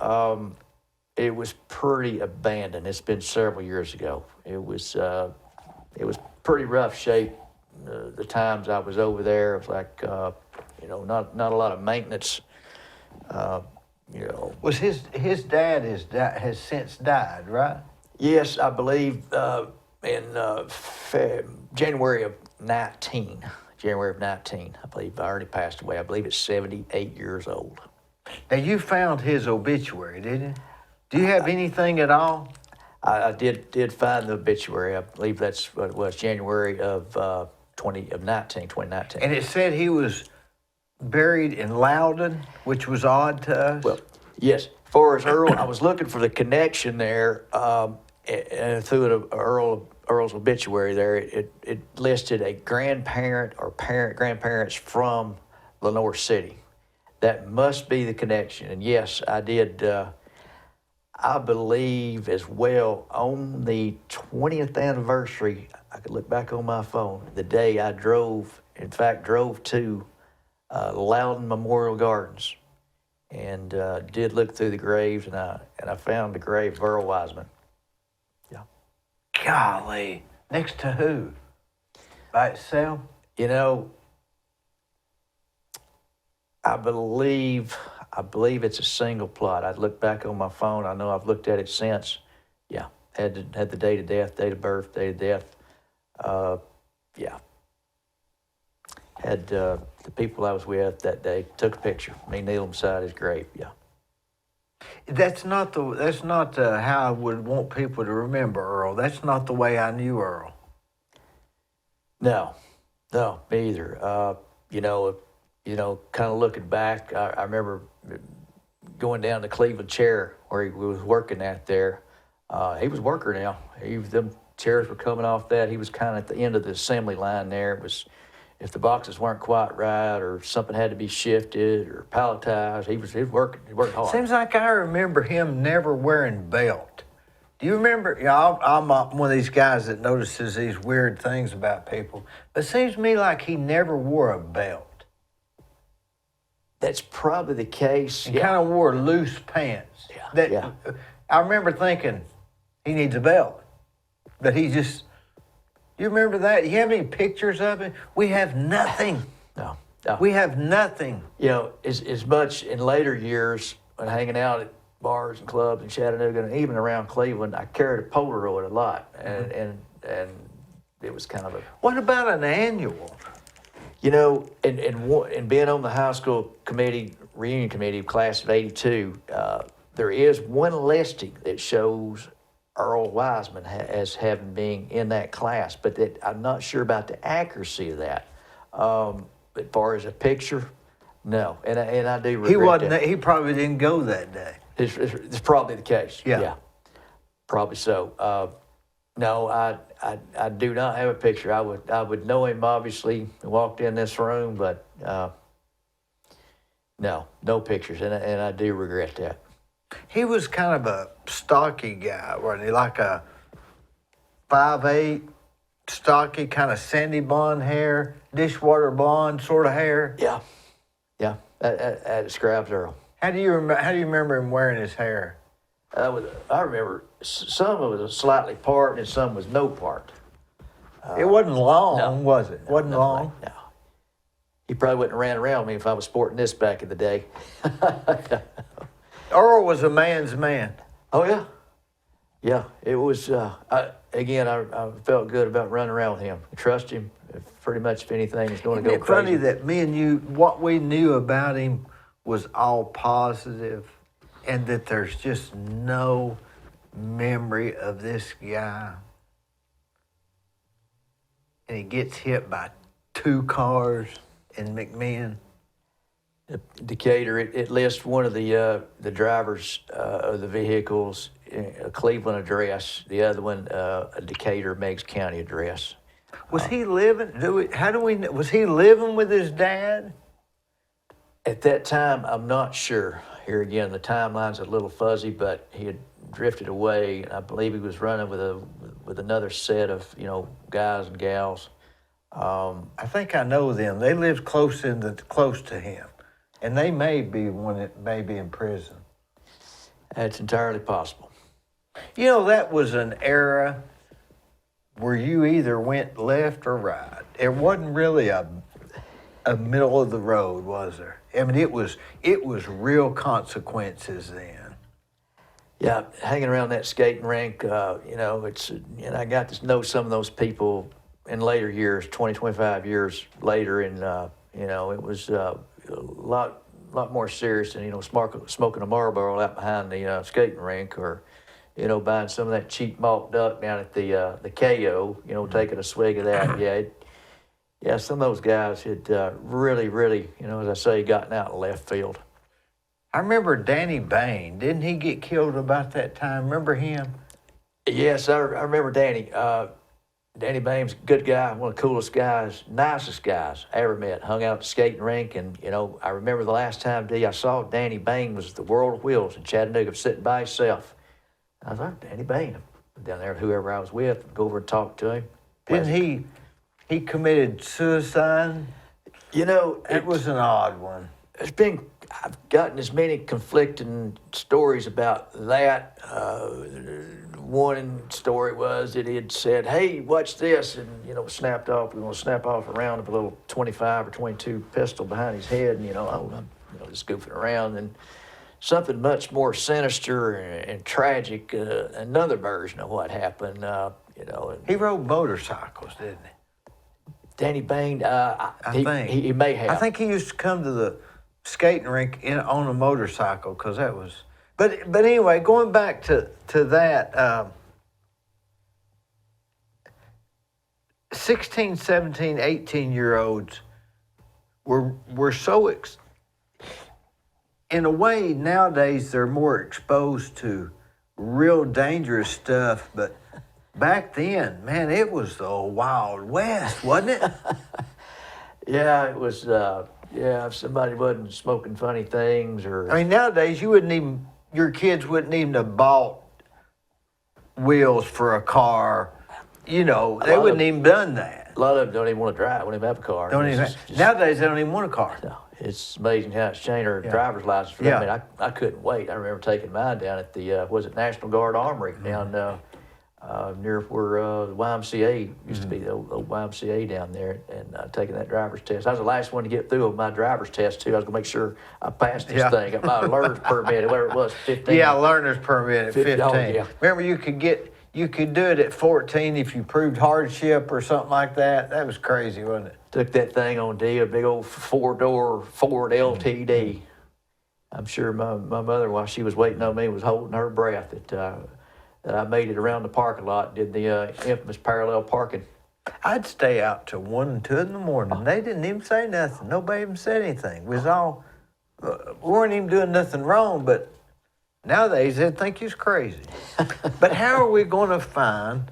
it was pretty abandoned. It's been several years ago. It was pretty rough shape. The times I was over there, it was like not a lot of maintenance. Was his dad has since died, right? Yes, I believe in January of 19, I believe I already passed away. I believe it's 78 years old. Now, you found his obituary, didn't you? Do you have anything at all? I did find the obituary. I believe that's what it was, January of 2019. And it said he was buried in Loudon, which was odd to us. Well, yes. As far as Earl, I was looking for the connection there, and through Earl's obituary there, it listed a grandparent or grandparents from Lenore City. That must be the connection. And yes, I did. I believe as well on the 20th anniversary, I could look back on my phone, the day I drove to Loudon Memorial Gardens and did look through the graves, and I found the grave of Earl Wiseman. Yeah. Golly, next to who? By itself? You know, I believe it's a single plot. I'd look back on my phone. I know I've looked at it since. Yeah, had the date of death, date of birth, date of death. Yeah. Had the people I was with that day took a picture. Me kneeling beside his grave. Yeah. That's not how I would want people to remember Earl. That's not the way I knew Earl. No, me either. Kind of looking back, I remember going down to Cleveland Chair where he was working at there. He was worker now. Them chairs were coming off that. He was kind of at the end of the assembly line there. It was, if the boxes weren't quite right or something had to be shifted or palletized, he was working. He worked hard. Seems like I remember him never wearing belt. Do you remember? I'm one of these guys that notices these weird things about people. But it seems to me like he never wore a belt. That's probably the case. He kind of wore loose pants. Yeah. I remember thinking, he needs a belt. But he just, you remember that? You have any pictures of it? We have nothing. No. We have nothing. You know, as much in later years when hanging out at bars and clubs in Chattanooga and even around Cleveland, I carried a Polaroid a lot. And it was kind of a... What about an annual? You know, and being on the high school reunion committee, class of '82, there is one listing that shows Earl Wiseman as having been in that class, but that I'm not sure about the accuracy of that. As far as a picture, no, and I do regret He wasn't. that. He probably didn't go that day. It's probably the case. Yeah, probably so. No, I do not have a picture. I would know him obviously. Walked in this room, but no pictures, and I do regret that. He was kind of a stocky guy, wasn't he? Like a 5'8", stocky, kind of sandy blonde hair, dishwater blonde sort of hair. Yeah, that describes Earl. How do you remember him wearing his hair? I remember some of it was slightly part and some was no part. It wasn't long, no. was it? Wasn't long? No. He probably wouldn't have ran around me if I was sporting this back in the day. Earl was a man's man. Oh, yeah. Yeah, it was, I felt good about running around with him. I trust him pretty much if anything is going to go Isn't it crazy. funny that me and you, what we knew about him was all positive, and that there's just no memory of this guy. And he gets hit by 2 cars in McMinn. Decatur, it lists one of the drivers of the vehicles, a Cleveland address. The other one, a Decatur, Meigs County address. Was he living? Was he living with his dad? At that time, I'm not sure. Here again, the timeline's a little fuzzy, but he had drifted away. I believe he was running with another set of guys and gals. I think I know them. They lived close to him, and they may be one that may be in prison. That's entirely possible. That was an era where you either went left or right. It wasn't really a middle of the road, was there? I mean, it was real consequences then. Yeah, hanging around that skating rink, I got to know some of those people in later years, 20, 25 years later, and it was a lot more serious than smoking a Marlboro out behind the skating rink, or buying some of that cheap malt duck down at the KO, taking a swig of that. Yeah, Yeah, some of those guys had really, really, as I say, gotten out in left field. I remember Danny Bain. Didn't he get killed about that time? Remember him? Yes, I remember Danny. Danny Bain's a good guy, one of the coolest guys, nicest guys I ever met. Hung out at the skating rink, and I remember the last time I saw Danny Bain was at the World of Wheels in Chattanooga, sitting by himself. I was like, Danny Bain, down there, whoever I was with, go over and talk to him. Didn't he committed suicide? It was an odd one. I've gotten as many conflicting stories about that. One story was that he had said, "Hey, watch this," and snapped off. We're going to snap off a round of a little 25 or 22 pistol behind his head, and I'm just goofing around. And something much more sinister and tragic, another version of what happened. He rode motorcycles, didn't he? Danny Bain, I think he may have. I think he used to come to the skating rink on a motorcycle because that was. But anyway, going back to that, 16, 17, 18-year-olds were so in a way nowadays they're more exposed to real dangerous stuff, but back then, man, it was the Wild West, wasn't it? Yeah, it was. If somebody wasn't smoking funny things, or I mean, nowadays your kids wouldn't even have bought wheels for a car. They wouldn't even done that. A lot of them don't even want to drive. Wouldn't even have a car. Nowadays they don't even want a car. No, it's amazing how it's changed our driver's license. For them. I mean, I couldn't wait. I remember taking mine down at the National Guard Armory down near where the YMCA used to be, the old YMCA down there, and taking that driver's test. I was the last one to get through with my driver's test, too. I was going to make sure I passed this thing. Got my learner's permit, whatever it was, 15. Yeah, learner's permit at 15. Oh, yeah. Remember, you could do it at 14 if you proved hardship or something like that. That was crazy, wasn't it? Took that thing on D, a big old four-door Ford LTD. I'm sure my mother, while she was waiting on me, was holding her breath that I made it around the parking lot, did the infamous parallel parking. I'd stay out till 1 and 2 in the morning. They didn't even say nothing. Nobody even said anything. We weren't even doing nothing wrong, but nowadays they'd think you's crazy. But how are we going to find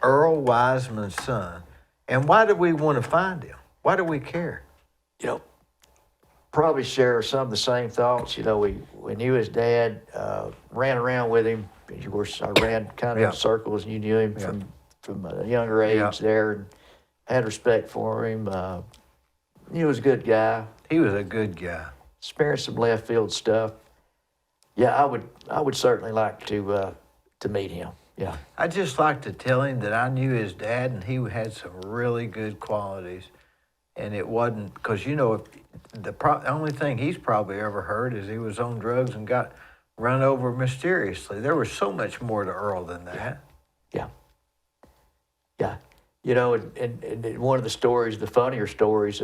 Earl Wiseman's son? And why do we want to find him? Why do we care? Probably share some of the same thoughts. We knew his dad, ran around with him. Of course, I ran kind of in circles, and you knew him from a younger age there, and had respect for him. He was a good guy. He was a good guy. Experienced some left field stuff. Yeah, I would certainly like to meet him. Yeah. I'd just like to tell him that I knew his dad, and he had some really good qualities. And it wasn't, because, the only thing he's probably ever heard is he was on drugs and got run over mysteriously. There was so much more to Earl than that. Yeah. And one of the stories, the funnier stories,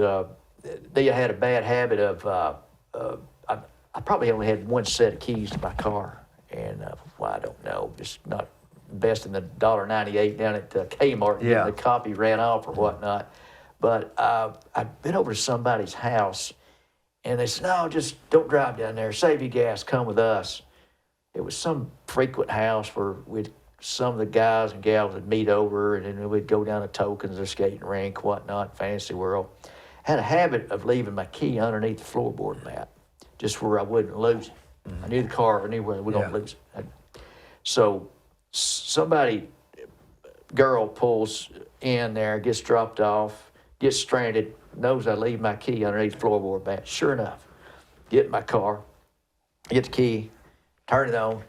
they had a bad habit of, I probably only had one set of keys to my car. And, I don't know, just not investing the $1.98 down at Kmart, and the copy ran off or whatnot. But I'd been over to somebody's house, and they said, "No, just don't drive down there. Save your gas. Come with us." It was some frequent house where some of the guys and gals would meet over, and then we'd go down to Tokens or skating rink, whatnot, Fantasy World. Had a habit of leaving my key underneath the floorboard mat, just where I wouldn't lose it. I knew the car. I knew where we were going to lose it. So girl pulls in there, gets dropped off, gets stranded, knows I leave my key underneath the floorboard mat. Sure enough, get in my car, get the key, turn it on.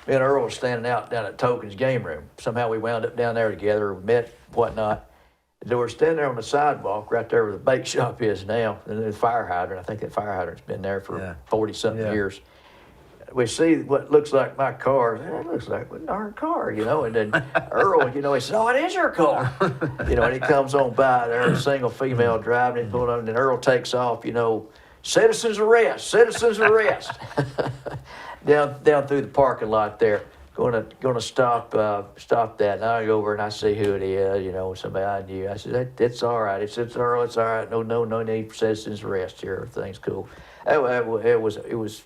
Me and Earl were standing out down at Tokens game room. Somehow we wound up down there together, met, whatnot. So we're standing there on the sidewalk right there where the bake shop is now, and the fire hydrant. I think that fire hydrant's been there for 40-something years. We see what looks like my car. It looks like a darn car, And then Earl, he said, "Oh, it is your car." And he comes on by there, a single female driving it, going on, and then Earl takes off, citizens arrest, citizens arrest. down through the parking lot there. gonna stop that. And I go over and I see who it is, somebody I knew. I said, it's all right. It's Earl. It's all right. No need for citizen's arrest here. Everything's cool. It was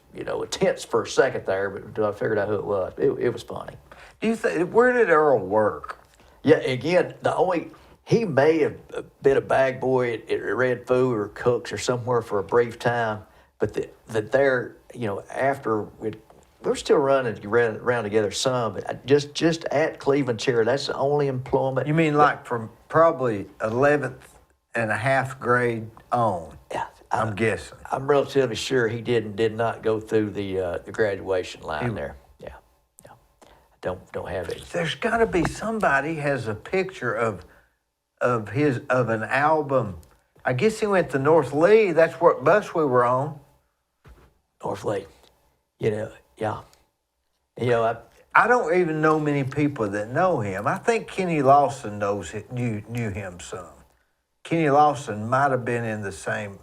tense for a second there, but until I figured out who it was, it was funny. Do you think where did Earl work? Yeah, again, he may have been a bag boy at Red Food or Cook's or somewhere for a brief time, but after we were still running around together some, but just at Cleveland Chair, that's the only employment. You mean like from probably 11th and a half grade on? Yeah, I'm guessing. I'm relatively sure he did not go through the graduation line there. Yeah. I don't have it. There's got to be somebody has a picture of an album. I guess he went to North Lee. That's what bus we were on. North Lee. Yeah. I don't even know many people that know him. I think Kenny Lawson knew him some. Kenny Lawson might have been in the same. In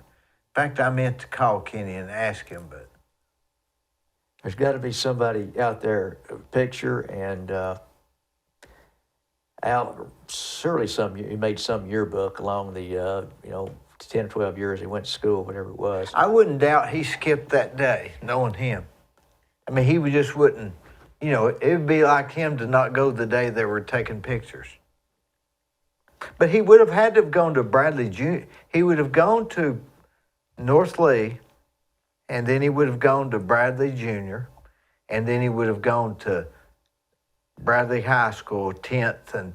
fact, I meant to call Kenny and ask him, but there's got to be somebody out there, a picture, and certainly he made some yearbook along the 10 or 12 years he went to school, whatever it was. I wouldn't doubt he skipped that day, knowing him. I mean, he just wouldn't, it would be like him to not go the day they were taking pictures. But he would have had to have gone to Bradley Jr. He would have gone to North Lee, and then he would have gone to Bradley Jr., and then he would have gone to Bradley High School, 10th, and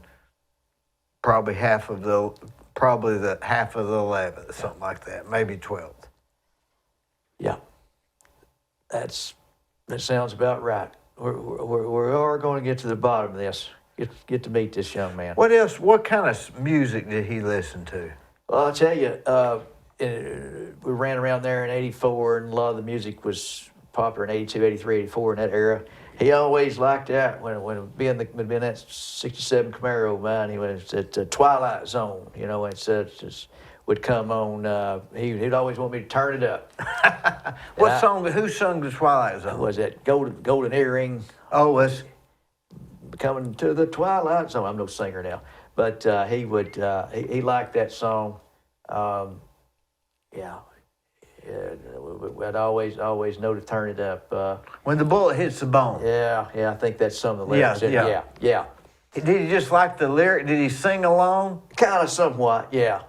probably the half of the 11th, something like that, maybe 12th. Yeah, that sounds about right. We are going to get to the bottom of this. Get to meet this young man. What else? What kind of music did he listen to? Well, I'll tell you, we ran around there in '84, and a lot of the music was popular in '82, '83, '84, in that era. He always liked that when being that '67 Camaro of mine. He was at the Twilight Zone, would come on. He'd always want me to turn it up. What song? Who sung the Twilight Zone? Was that Golden Earring? Oh, was Coming to the Twilight Zone. I'm no singer now, but he would. He liked that song. I'd always know to turn it up. When the bullet hits the bone. Yeah. I think that's some of the lyrics. Yeah. Did he just like the lyric? Did he sing along? Kind of somewhat. Yeah.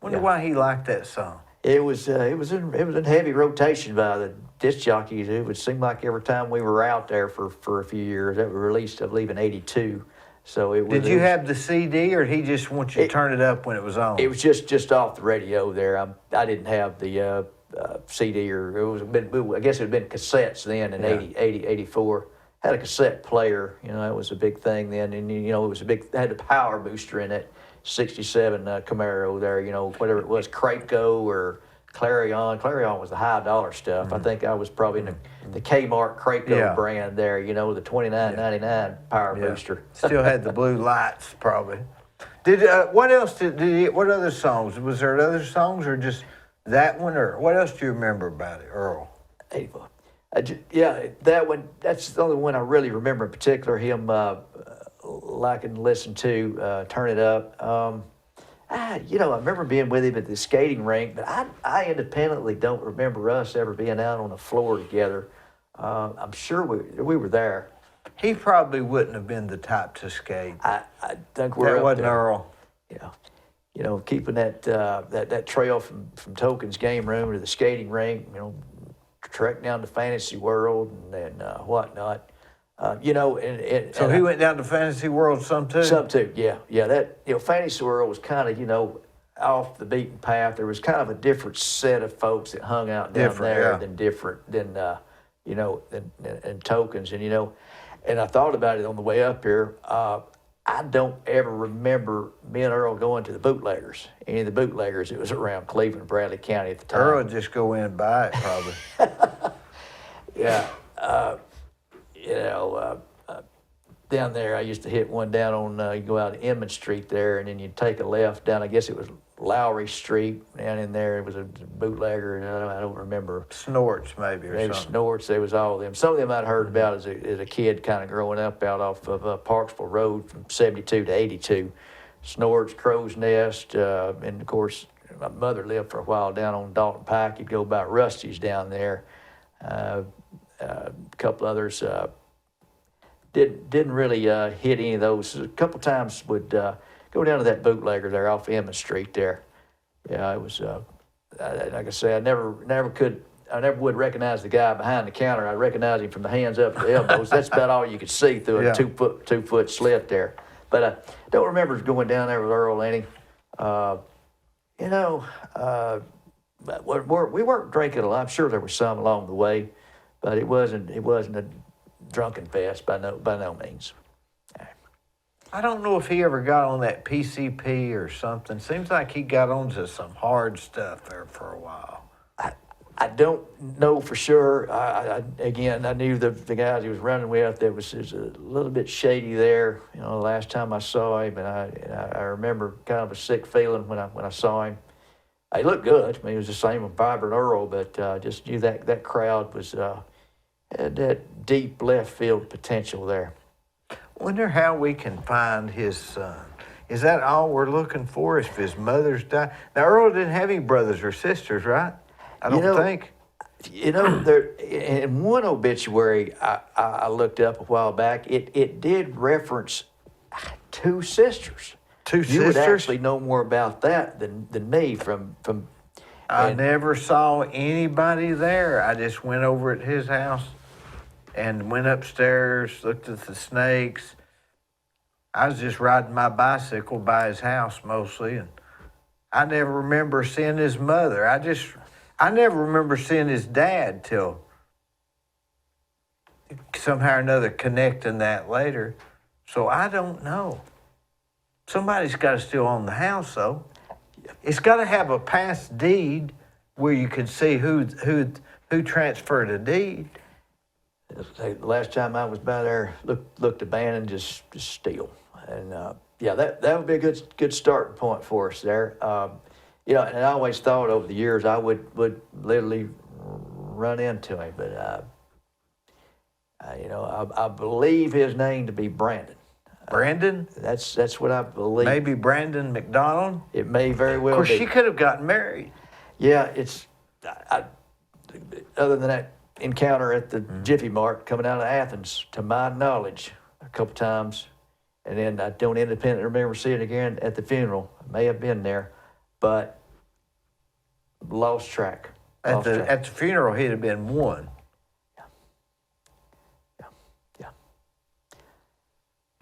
Wonder why he liked that song. It was in heavy rotation by the disc jockeys. It would seem like every time we were out there for a few years. That was released, I believe, in '82. So it was. Did you have the CD, or did he just want you to turn it up when it was on? It was just off the radio there. I didn't have the CD, or I guess it had been cassettes then in 84. Had a cassette player, that was a big thing then, and it was had a power booster in it. '67 Camaro there, whatever it was, Craco or Clarion. Clarion was the high dollar stuff. Mm-hmm. I think I was probably in the Kmart Craco brand there, the $29.99 power booster. Still had the blue lights probably. Did what else did he? What other songs? Was there other songs or just that one, or what else do you remember about it, Earl? That one. That's the only one I really remember in particular. Him liking to listen to, turn it up. I remember being with him at the skating rink, but I independently don't remember us ever being out on the floor together. I'm sure we were there. He probably wouldn't have been the type to skate. I think we're that up wasn't there. Earl. Yeah. Keeping that trail from Token's game room to the skating rink, trek down to Fantasy World and whatnot. So he went down to Fantasy World some too? Some too, yeah. That, Fantasy World was kind of, off the beaten path. There was kind of a different set of folks that hung out down there than Tokens. And I thought about it on the way up here. I don't ever remember me and Earl going to the bootleggers. Any of the bootleggers that was around Cleveland, Bradley County at the time. Earl would just go in and buy it, probably. Yeah. Down there, I used to hit one down on, you go out to Inman Street there, and then you take a left down, I guess it was Lowry Street down in there. It was a bootlegger, and I don't remember. Snorts maybe or Maybe something. Snorts, there was all of them. Some of them I'd heard about as a kid kind of growing up out off of Parksville Road from 72 to 82. Snorts, Crow's Nest, and of course, my mother lived for a while down on Dalton Pike. You'd go by Rusty's down there. A couple others didn't really hit any of those. A couple times would go down to that bootlegger there off Emmett Street there. Yeah, it was like I say, I never would recognize the guy behind the counter. I recognized him from the hands up to the elbows. That's about all you could see through a Yeah. two foot slit there. But I don't remember going down there with Earl any. But we weren't drinking a lot. I'm sure there was some along the way, but it wasn't a drunken fest by no means. I don't know if he ever got on that PCP or something. Seems like he got onto some hard stuff there for a while. I don't know for sure. I knew the guys he was running with. There was a little bit shady there. You know, the last time I saw him, and I remember kind of a sick feeling when I saw him. He looked good. I mean, he was the same with Vibrant Earl, but just knew that crowd was had that deep left field potential there. Wonder how we can find his son. Is that all we're looking for? If his mother's died? Now, Earl didn't have any brothers or sisters, right? I don't think. You know, there in one obituary I looked up a while back, it did reference two sisters. Two You would sisters? actually know more about that than me from. I never saw anybody there. I just went over at his house and went upstairs, looked at the snakes. I was just riding my bicycle by his house mostly, and I never remember seeing his mother. I never remember seeing his dad till somehow or another connecting that later. So I don't know. Somebody's got to still own the house, though. It's got to have a past deed where you can see who transferred a deed. The last time I was by there, looked abandoned, just still, and that would be a good starting point for us there. And I always thought over the years I would literally run into him, but I believe his name to be Brandon. Brandon? That's what I believe. Maybe Brandon McDonald? It may very well Of course, be. she could have gotten married. Yeah, it's other than that encounter at the Jiffy Mart coming out of Athens, to my knowledge, a couple times, and then I don't independently remember seeing it again at the funeral. I may have been there, but lost track. At the funeral, he'd have been one.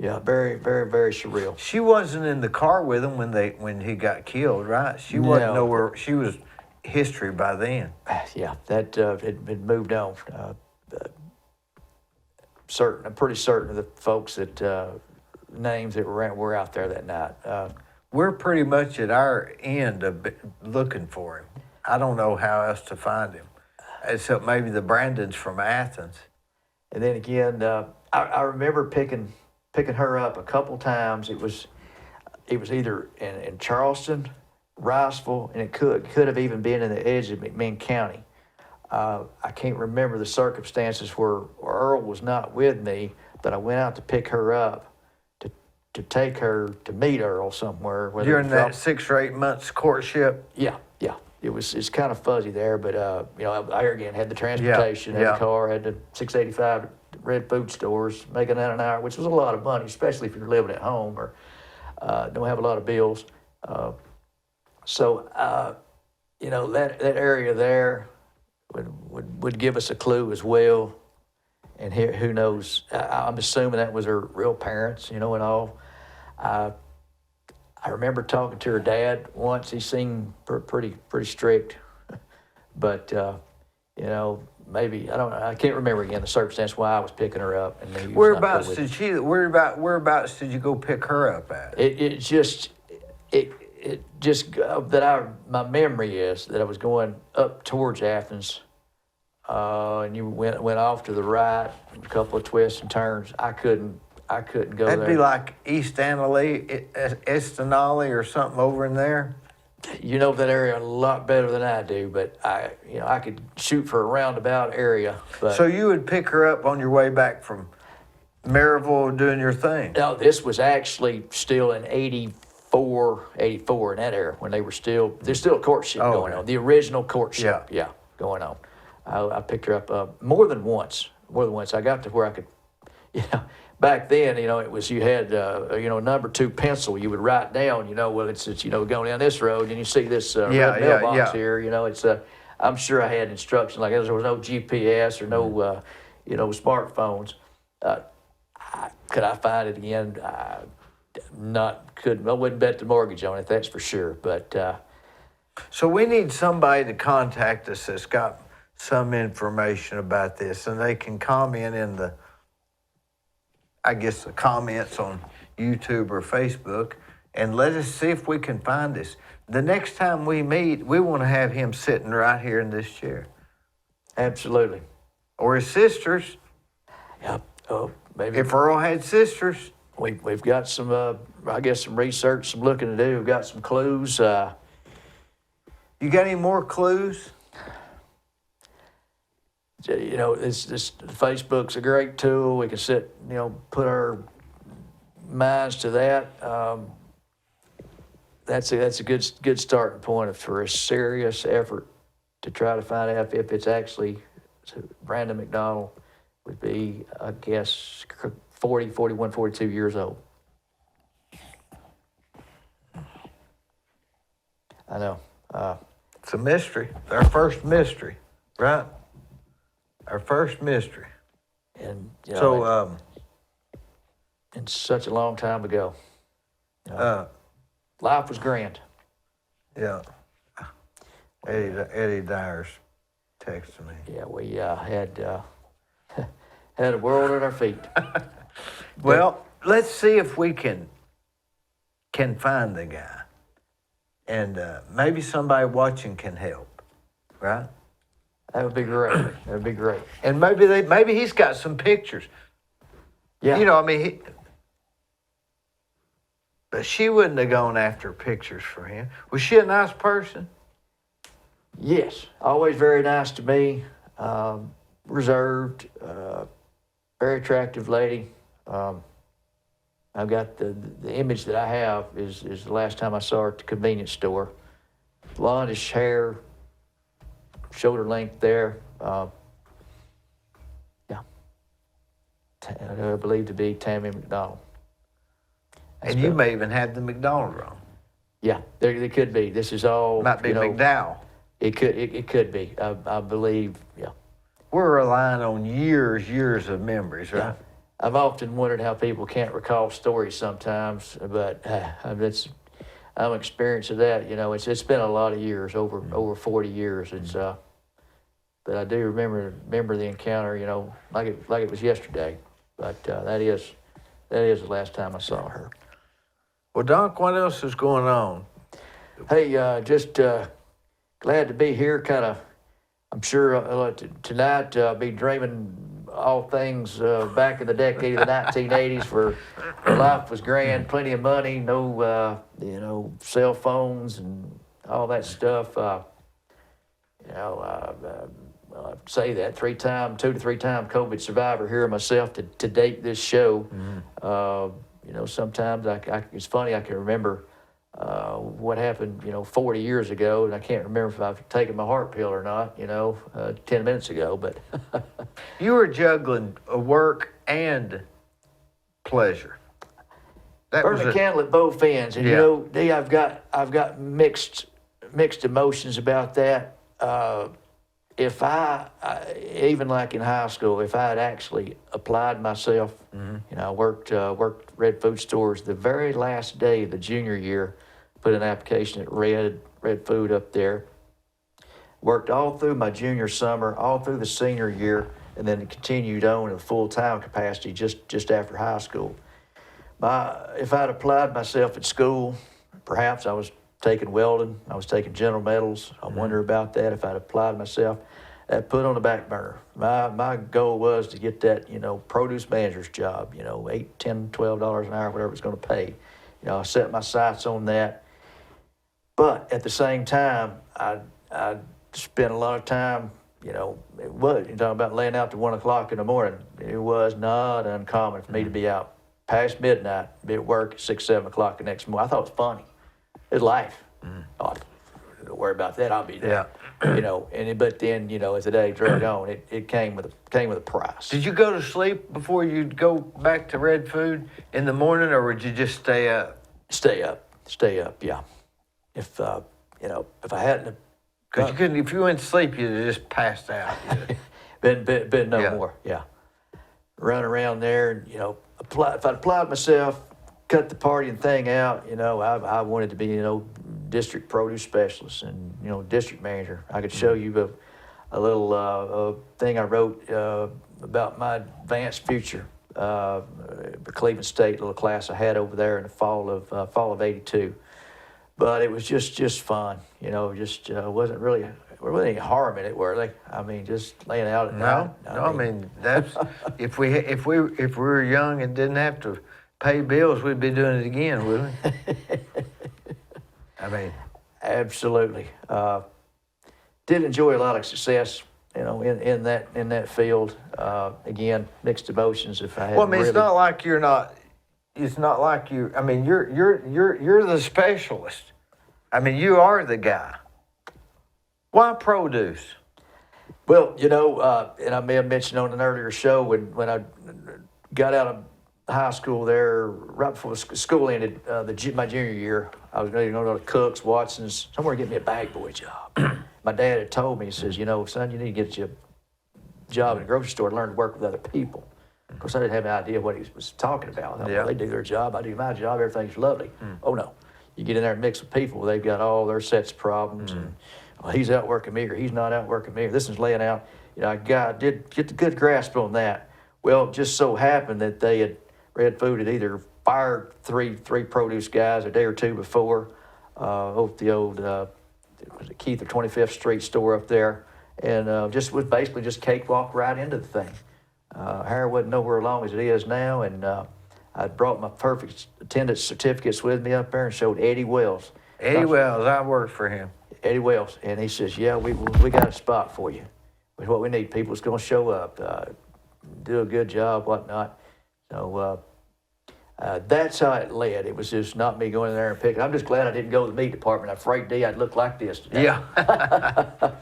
Yeah, very, very, very surreal. She wasn't in the car with him when he got killed, right? She wasn't No. nowhere. She was history by then. Yeah, that had moved on. I'm pretty certain of the folks that names that were out there that night. We're pretty much at our end of looking for him. I don't know how else to find him, except maybe the Brandons from Athens. And then again, I remember picking her up a couple times. It was either in Charleston, Riceville, and it could have even been in the edge of McMinn County. I can't remember the circumstances where Earl was not with me, but I went out to pick her up to take her to meet Earl somewhere. During that 6 or 8 months courtship? Yeah. It's kind of fuzzy there, but I again had the transportation, had Yeah. the car, had the 685 red food stores, making that an hour, which was a lot of money, especially if you're living at home or don't have a lot of bills. So that area there would give us a clue as well. And here, who knows? I'm assuming that was her real parents, and all. I remember talking to her dad once. He seemed pretty strict, but maybe I can't remember again the circumstance why I was picking her up. And maybe Whereabouts did you go pick her up at? It just my memory is that I was going up towards Athens, and you went off to the right, a couple of twists and turns. I couldn't go That'd there. be like East Annalee, Estanali or something over in there. You know that area a lot better than I do, but I could shoot for a roundabout area. But So you would pick her up on your way back from Maryville doing your thing? no, this was actually still in 84 in that era when there's still a courtship Oh, going okay. on. The original courtship, Yeah. going on. I picked her up more than once. I got to where I could, back then, it was, you had, number 2 pencil, you would write down, well, it's going down this road and you see this red mailbox here, it's, I'm sure I had instructions like that. There was no GPS or no, smartphones. Could I find it again? I wouldn't bet the mortgage on it, that's for sure. But So we need somebody to contact us that's got some information about this, and they can comment in the comments on YouTube or Facebook, and let us see if we can find this. The next time we meet, we want to have him sitting right here in this chair. absolutely. Or his sisters, Yep. Oh, maybe if Earl had sisters. we've got some, some research, some looking to do. We've got some clues. You got any more clues? This Facebook's a great tool. We can put our minds to that. That's a good starting point for a serious effort to try to find out if it's actually Brandon McDonald would be, I guess, 40, 41, 42 years old. I know. It's a mystery. Our first mystery, right? Our first mystery. And it's such a long time ago. Life was grand. Yeah. Eddie Dyer's texted me. Yeah, we had had a world at our feet. Well, let's see if we can find the guy, and maybe somebody watching can help, right? That would be great. That would be great. And maybe he's got some pictures. Yeah. But she wouldn't have gone after pictures for him. Was she a nice person? Yes, always very nice to me. Reserved, very attractive lady. I've got the image that I have is the last time I saw her at the convenience store. Blondish hair, shoulder length there. I believe to be Tammy McDonald. And you may even have the McDonald wrong. Yeah, there could be. This is all. Might be McDowell. It could be. I believe. Yeah. We're relying on years of memories, right? Yeah. I've often wondered how people can't recall stories sometimes, but I'm experienced of that. It's been a lot of years, over 40 years. It's but I do remember the encounter, like it was yesterday. But that is the last time I saw her. Well, Doc, what else is going on? Hey, just glad to be here. I'm sure tonight I'll be dreaming all things back in the decade of the 1980s where life was grand, plenty of money, no cell phones and all that stuff. I'd say that 2 to 3 time COVID survivor here myself to date this show. Mm-hmm. Sometimes it's funny, I can remember what happened, 40 years ago, and I can't remember if I've taken my heart pill or not, 10 minutes ago, but. You were juggling work and pleasure. Burn the candle at both ends, and Dee, I've got mixed emotions about that. If I even like in high school, if I had actually applied myself, I worked Red Food Stores the very last day of the junior year, put an application at Red Food up there. Worked all through my junior summer, all through the senior year, and then continued on in a full-time capacity just after high school. If I'd applied myself at school, perhaps I was taking welding, I was taking General Metals. I wonder about that if I'd applied myself. That put on the back burner. My goal was to get that, produce manager's job, $8, $10, $12 an hour, whatever it's going to pay. I set my sights on that. But at the same time, I spent a lot of time, you know, you're talking about laying out to 1 o'clock in the morning. It was not uncommon for me to be out past midnight, be at work at 6, 7 o'clock the next morning. I thought it was funny. It's life. Oh, don't worry about that. I'll be there. You know, but then, you know, as the day dragged on, it came with a price. Did you go to sleep before you'd go back to Red Food in the morning, or would you just stay up? Stay up. Yeah. If you know, if I hadn't, Because you couldn't. If you went to sleep, you'd have just passed out. been no Yeah. more. Yeah. Run around there, and, you know, if I'd applied myself, cut the partying thing out, you know, I wanted to be, you know, district produce specialist and, you know, district manager. I could show you a little thing I wrote about my advanced future for Cleveland State, little class I had over there in the fall of '82. But it was just fun, you know. Just wasn't really any harm in it, were they? I mean, just laying out at night. I mean that's if we were young and didn't have to pay bills, we'd be doing it again, wouldn't we? I mean, absolutely. Did enjoy a lot of success, you know, in that field. Again, mixed emotions. If I had, well, I mean, it's not like you're not. It's not like you. I mean, you're the specialist. I mean, you are the guy. Why produce? Well, you know, and I may have mentioned on an earlier show when I got out of high school there, right before school ended, my junior year, I was going to go to Cook's, Watson's, somewhere to get me a bag boy job. My dad had told me, he says, you know, son, you need to get you a job in a grocery store and learn to work with other people. Of course, I didn't have an idea what he was talking about. I thought, well, they do their job, I do my job, everything's lovely. Oh, no. You get in there and mix with people, they've got all their sets of problems, and well, he's outworking me, or he's not outworking me, or this is laying out. You know, I did get the good grasp on that. Well, it just so happened that they had, Red Food had either fired three produce guys a day or two before over the old, was it Keith or 25th Street store up there, and just was basically just cakewalk right into the thing. Hair wasn't nowhere along as it is now, and I brought my perfect attendance certificates with me up there and showed Eddie Wells. Eddie Wells, I worked for him. Eddie Wells, and he says, yeah, we got a spot for you. It's what we need. People that's going to show up, do a good job, whatnot. So that's how it led. It was just not me going in there and picking. I'm just glad I didn't go to the meat department. I'm afraid, Dee, I'd look like this today. Yeah.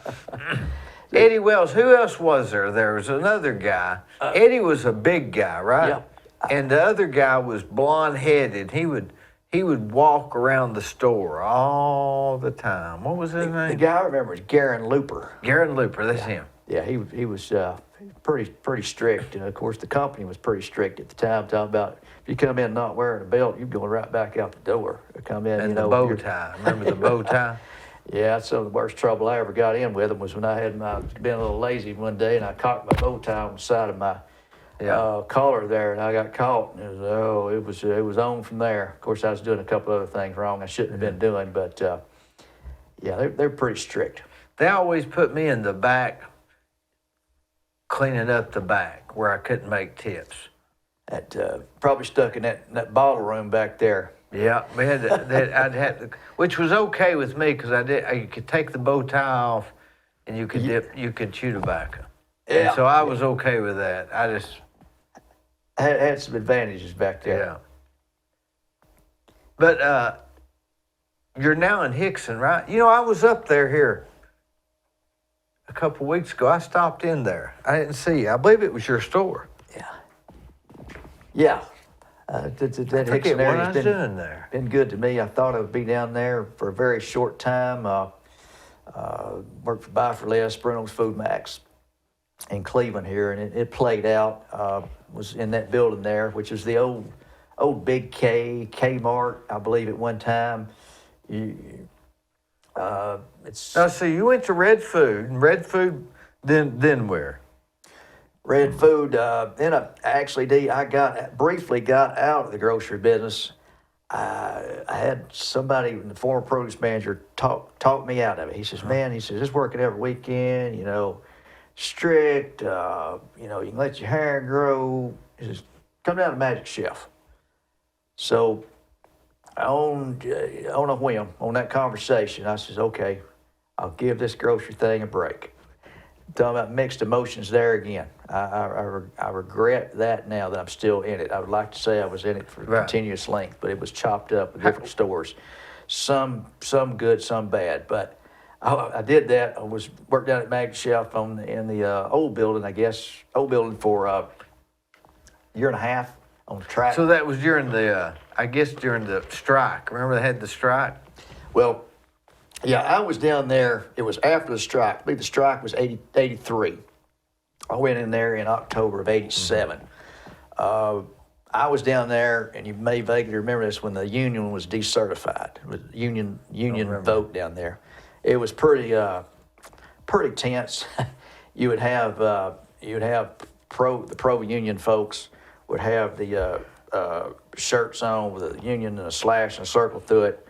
Eddie Wells, who else was there? There was another guy. Eddie was a big guy, right? Yeah. And the other guy was blonde-headed. He would walk around the store all the time. What was his name? The guy I remember is Garen Looper. Garen Looper, that's him. Yeah, he was pretty strict. And of course, the company was pretty strict at the time, talking about if you come in not wearing a belt, you're going right back out the door. Come in, And you the know, bow tie. Remember the bow tie? Yeah, that's some of the worst trouble I ever got in with them was when I had been a little lazy one day and I cocked my bow tie on the side of my collar there, and I got caught. And it was on from there. Of course, I was doing a couple other things wrong I shouldn't have been doing, but yeah, they're pretty strict. They always put me in the back, cleaning up the back where I couldn't make tips. Probably stuck in that bottle room back there. Yeah, we had I'd have to, which was okay with me because you could take the bow tie off, and you could chew tobacco. Yeah. And so I was okay with that. I just had some advantages back there. yeah. But you're now in Hickson, right? You know, I was up there a couple weeks ago. I stopped in there. I didn't see you. I believe it was your store. Yeah. That I forget Hickson what I area's was doing there. been good to me. I thought I would be down there for a very short time. Worked for Buy for Less, Bruno's Food Max in Cleveland here, and it played out. Was in that building there, which was the old Big Kmart, I believe at one time. It's Now, so you went to Red Food, and Red Food, then where? Red Food. Then I briefly got out of the grocery business. I had somebody, the former produce manager, talk me out of it. He says, man, just working every weekend, you know, strict, you know, you can let your hair grow. He says, come down to Magic Chef. So on a whim, on that conversation, I says, okay, I'll give this grocery thing a break. Talking about mixed emotions there again. I regret that now that I'm still in it. I would like to say I was in it for continuous length, but it was chopped up with different stores. Some good, some bad. But I did that. I worked down at Mag Shelf in the old building, for a year and a half on the track. So that was during the, during the strike. Remember they had the strike? Well, yeah, I was down there. It was after the strike. I believe the strike was 83. I went in there in October of 87. I was down there, and you may vaguely remember this, when the union was decertified. It was union vote down there. It was pretty tense. You would have the pro union folks would have the shirts on with a union and a slash and a circle through it.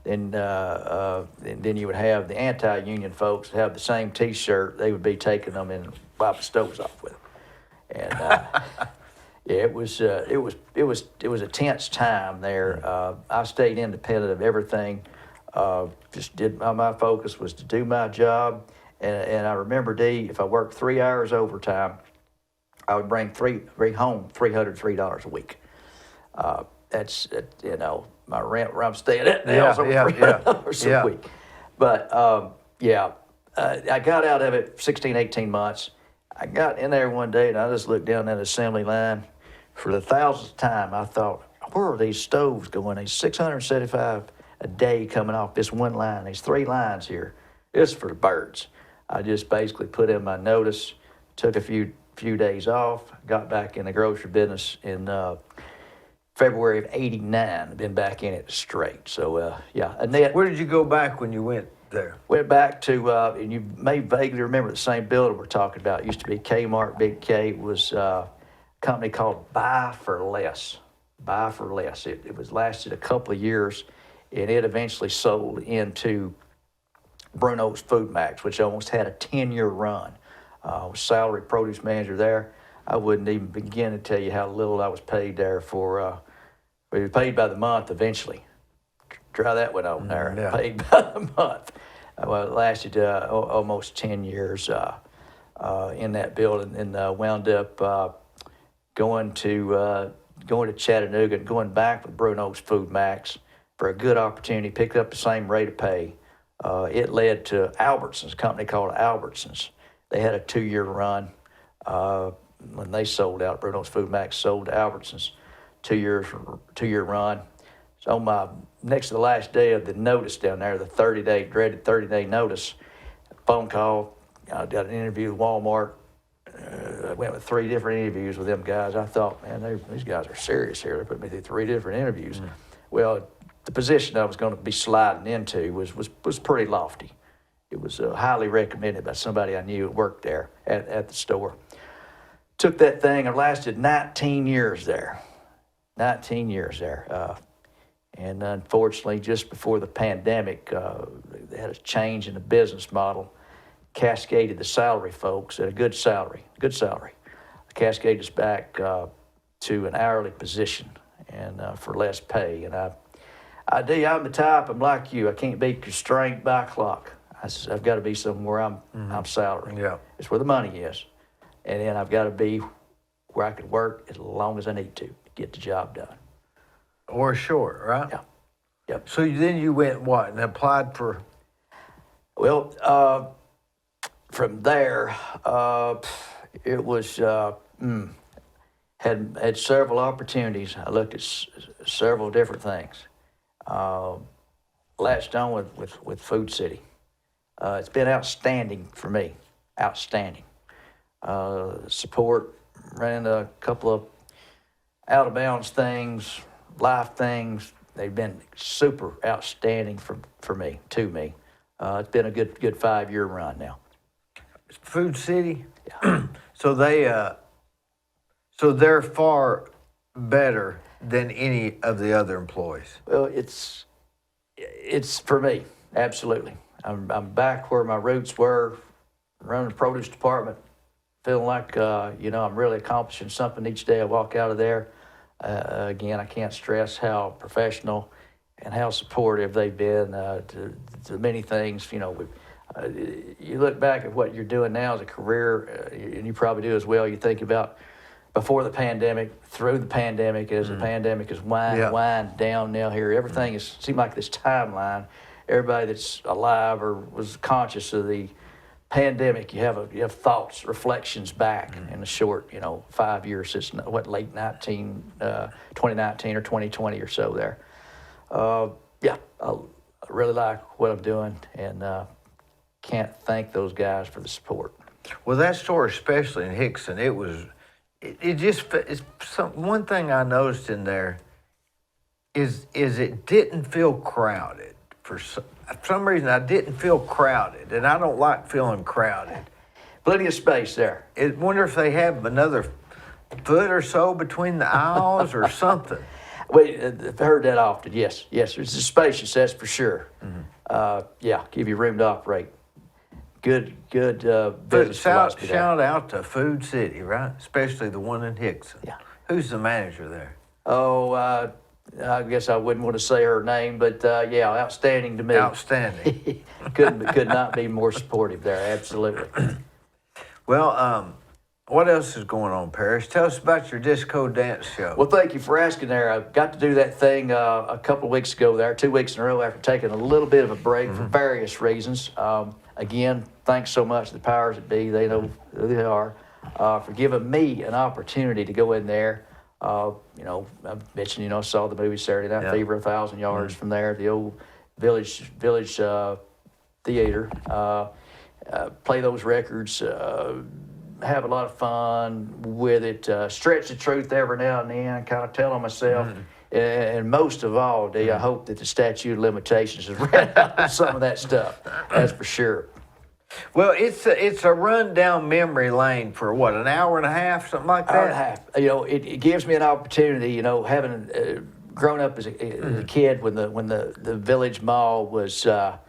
And then you would have the anti-union folks have the same T-shirt. They would be taking them and wiping stoves off with them. And yeah, it was a tense time there. I stayed independent of everything. My focus was to do my job. And I remember, Dee, if I worked 3 hours overtime, I would bring home $303 a week. That's my rent where I'm staying at now is over $300 a week. But I got out of it 16, 18 months. I got in there one day and I just looked down that assembly line. For the thousandth time, I thought, where are these stoves going? These 675 a day coming off this one line. These 3 lines here. It's for the birds. I just basically put in my notice, took a few days off, got back in the grocery business in February of '89. I've been back in it straight. So, Annette. Where did you go back when you went there? Went back to, and you may vaguely remember the same building we're talking about. It used to be Kmart, Big K. It was a company called Buy for Less. Buy for Less. It was lasted a couple of years, and it eventually sold into Bruno's Food Max, which almost had a 10-year run. I was salary produce manager there. I wouldn't even begin to tell you how little I was paid there for. We were paid by the month eventually. Try that one on there. Yeah. Paid by the month. Well, it lasted almost 10 years in that building, and wound up going to Chattanooga and going back with Bruno's Food Max for a good opportunity. Picked up the same rate of pay. It led to Albertsons, a company called Albertsons. They had a 2-year run. When they sold out, Bruno's Food Max sold to Albertsons, 2-year run. So on my next to the last day of the notice down there, the dreaded 30-day notice, phone call. I got an interview with Walmart. I went with 3 different interviews with them guys. I thought, man, these guys are serious here. They put me through 3 different interviews. Well, the position I was going to be sliding into was pretty lofty. It was highly recommended by somebody I knew who worked there at the store. Took that thing and lasted 19 years there. 19 years there. And unfortunately, just before the pandemic, they had a change in the business model, cascaded the salary folks at a good salary, cascaded us back to an hourly position and for less pay. And I'm the type, I'm like you, I can't be constrained by a clock. I've got to be somewhere I'm salary. Yeah. It's where the money is. And then I've got to be where I can work as long as I need to get the job done. Or short, right? Yeah. Yep. So then you went what and applied for? Well, from there, it was had several opportunities. I looked at several different things. Latched on with Food City. It's been outstanding for me. Outstanding. Support, ran a couple of out of bounds things, life things. They've been super outstanding to me. It's been a good 5-year run now. Food City? Yeah. So they're far better than any of the other employees. Well, it's for me, absolutely. I'm back where my roots were, running the produce department, feeling like I'm really accomplishing something each day I walk out of there. Again, I can't stress how professional and how supportive they've been to many things. You know, you look back at what you're doing now as a career, and you probably do as well. You think about before the pandemic, through the pandemic, as the pandemic is wind down now here. Everything is seemed like this timeline. Everybody that's alive or was conscious of the pandemic, you have thoughts, reflections back in the short, 5 years since late 2019 or 2020 or so there. I really like what I'm doing, and can't thank those guys for the support. Well, that store, especially in Hickson, one thing I noticed in there is it didn't feel crowded. For some reason, I didn't feel crowded, and I don't like feeling crowded. Plenty of space there. I wonder if they have another foot or so between the aisles or something. I've heard that often. Yes, it's spacious, that's for sure. Give you room to operate. Good business philosophy there. Shout out to Food City, right? Especially the one in Hickson. Yeah. Who's the manager there? Oh, I guess I wouldn't want to say her name, but outstanding to me. Outstanding. Could not be more supportive there. Absolutely. Well, what else is going on, Parrish? Tell us about your disco dance show. Well, thank you for asking there. I got to do that thing a couple of weeks ago there, 2 weeks in a row after taking a little bit of a break for various reasons. Again, thanks so much to the powers that be. They know who they are, for giving me an opportunity to go in there. I mentioned, I saw the movie Saturday Night Fever, 1,000 yards from there, the old Village Theater. Play those records, have a lot of fun with it, stretch the truth every now and then, kind of tell on myself. And most of all, Dee, I hope that the statute of limitations has ran out of some of that stuff. That's for sure. Well, it's a rundown memory lane for what, an hour and a half, something like that? Hour and a half. It gives me an opportunity, having grown up as a kid when the Village Mall was, a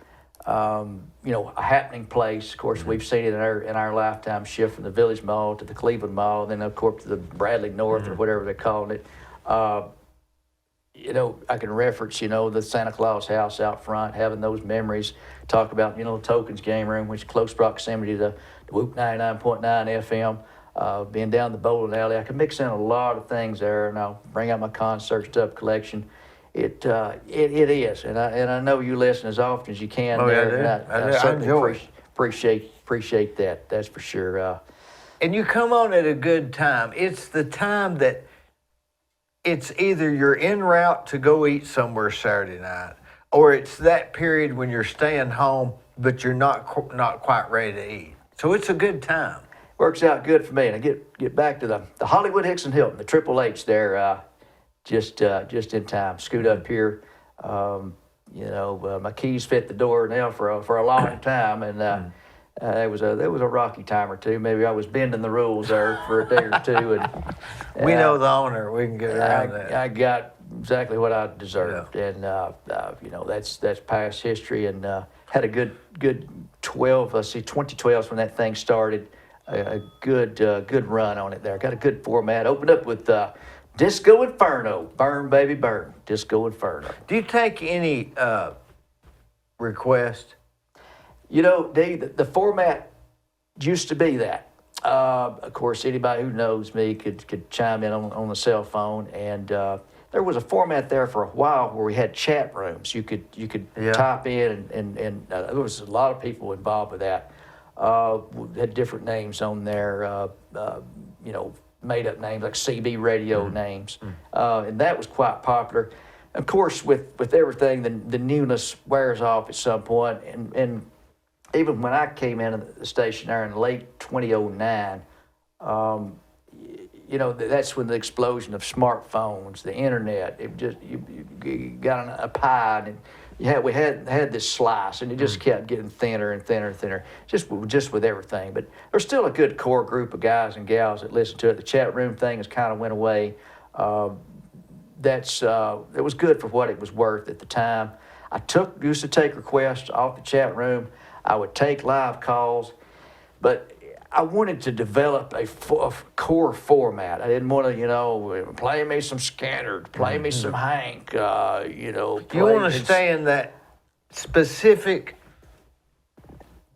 happening place. Of course, we've seen it in our lifetime shift from the Village Mall to the Cleveland Mall, and then of course to the Bradley North or whatever they're calling it. I can reference, the Santa Claus house out front, having those memories. Talk about, the Tokens game room, which is close proximity to Whoop 99.9 FM, being down the bowling alley. I can mix in a lot of things there, and I'll bring out my concert stuff collection. It is, and I know you listen as often as you can there. Yeah, I certainly appreciate that. That's for sure. And you come on at a good time. It's the time that it's either you're en route to go eat somewhere Saturday night, or it's that period when you're staying home, but you're not quite ready to eat. So it's a good time. Works out good for me. And I get back to the Hollywood Hickson Hilton, the Triple H there, just in time. Scoot up here. My keys fit the door now for a long time, and there was a rocky time or two. Maybe I was bending the rules there for a day or two, and we know the owner. We can get around that. I got exactly what I deserved, and that's past history. And had a good 2012 is when that thing started. A good run on it there. Got a good format. Opened up with Disco Inferno, burn baby burn. Disco Inferno. Do you take any requests? Dee, the format used to be that. Of course, anybody who knows me could chime in on the cell phone, and there was a format there for a while where we had chat rooms. You could type in, and there was a lot of people involved with that. Had different names on there, made up names like CB radio names, and that was quite popular. Of course, with everything, the newness wears off at some point, and even when I came into the station there in late 2009, that's when the explosion of smartphones, the internet, it just you got a pie, and we had this slice, and it just kept getting thinner and thinner and thinner, just with everything. But there's still a good core group of guys and gals that listen to it. The chat room thing has kind of went away. It was good for what it was worth at the time. I used to take requests off the chat room. I would take live calls, but I wanted to develop a core format. I didn't want to, play me some Scattered, play me some Hank, play You want to stay in that specific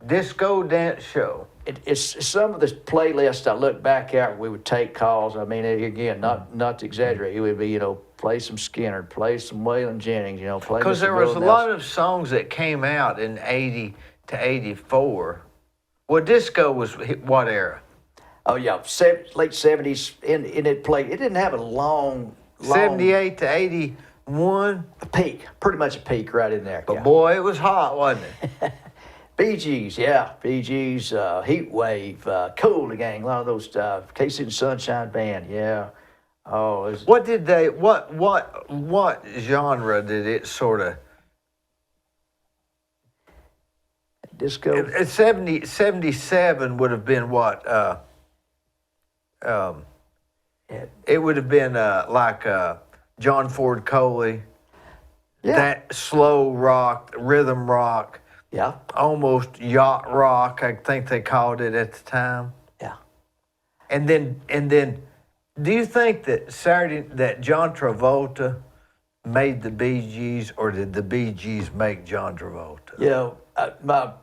disco dance show. It's some of the playlists I look back at. We would take calls. I mean, again, not to exaggerate. It would be, play some Skinner, play some Waylon Jennings, play. Because there was a lot of songs that came out in '80 to '84. Well, disco was what era? Oh yeah, late '70s, and it played. It didn't have a long. 78 to 81. A peak, pretty much a peak right in there. But boy, it was hot, wasn't it? Bee Gees, yeah, Bee Gees, Heat Wave, Cool the Gang, a lot of those stuff. Casey and Sunshine Band, yeah. Oh, it was, What did they? What genre did it sort of? disco. 77 would have been what? Yeah. It would have been like John Ford Coley. Yeah. That slow rock, rhythm rock. Yeah. Almost yacht rock, I think they called it at the time. Yeah. And then, do you think that John Travolta made the Bee Gees, or did the Bee Gees make John Travolta? My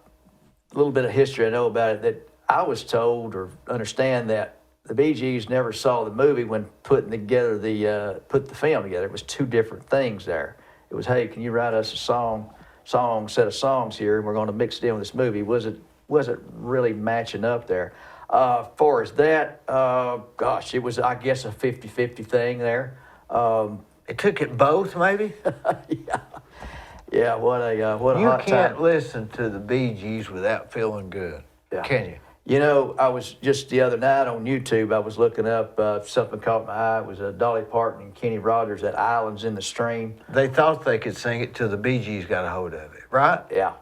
little bit of history I know about it, that I was told or understand that the Bee Gees never saw the movie when putting together put the film together. It was two different things there. It was, hey, can you write us a set of songs here, and we're going to mix it in with this movie. Wasn't really matching up there. Far as that, gosh, it was, I guess, a 50-50 thing there. It took it both, maybe? Yeah, what a hot time. You can't listen to the Bee Gees without feeling good, can you? I was just the other night on YouTube, I was looking up, something caught my eye. It was Dolly Parton and Kenny Rogers, that Islands in the Stream. They thought they could sing it till the Bee Gees got a hold of it, right? Yeah.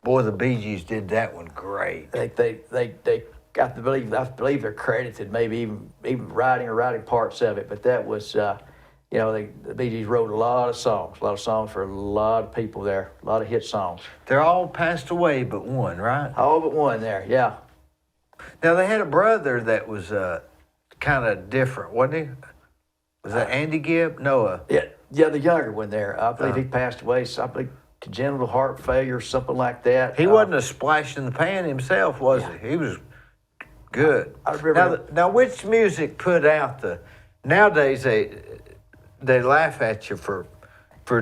Boy, the Bee Gees did that one great. They I believe they're credited maybe even writing parts of it, but that was, the Bee Gees wrote a lot of songs for a lot of people there, a lot of hit songs. They're all passed away but one, right? All but one there, yeah. Now, they had a brother that was kind of different, wasn't he? Was that Andy Gibb? Noah. Yeah, the younger one there. I believe he passed away. So I believe congenital heart failure, something like that. He wasn't a splash in the pan himself, was he? He was good. I remember. Now, which music put out the? Nowadays they laugh at you for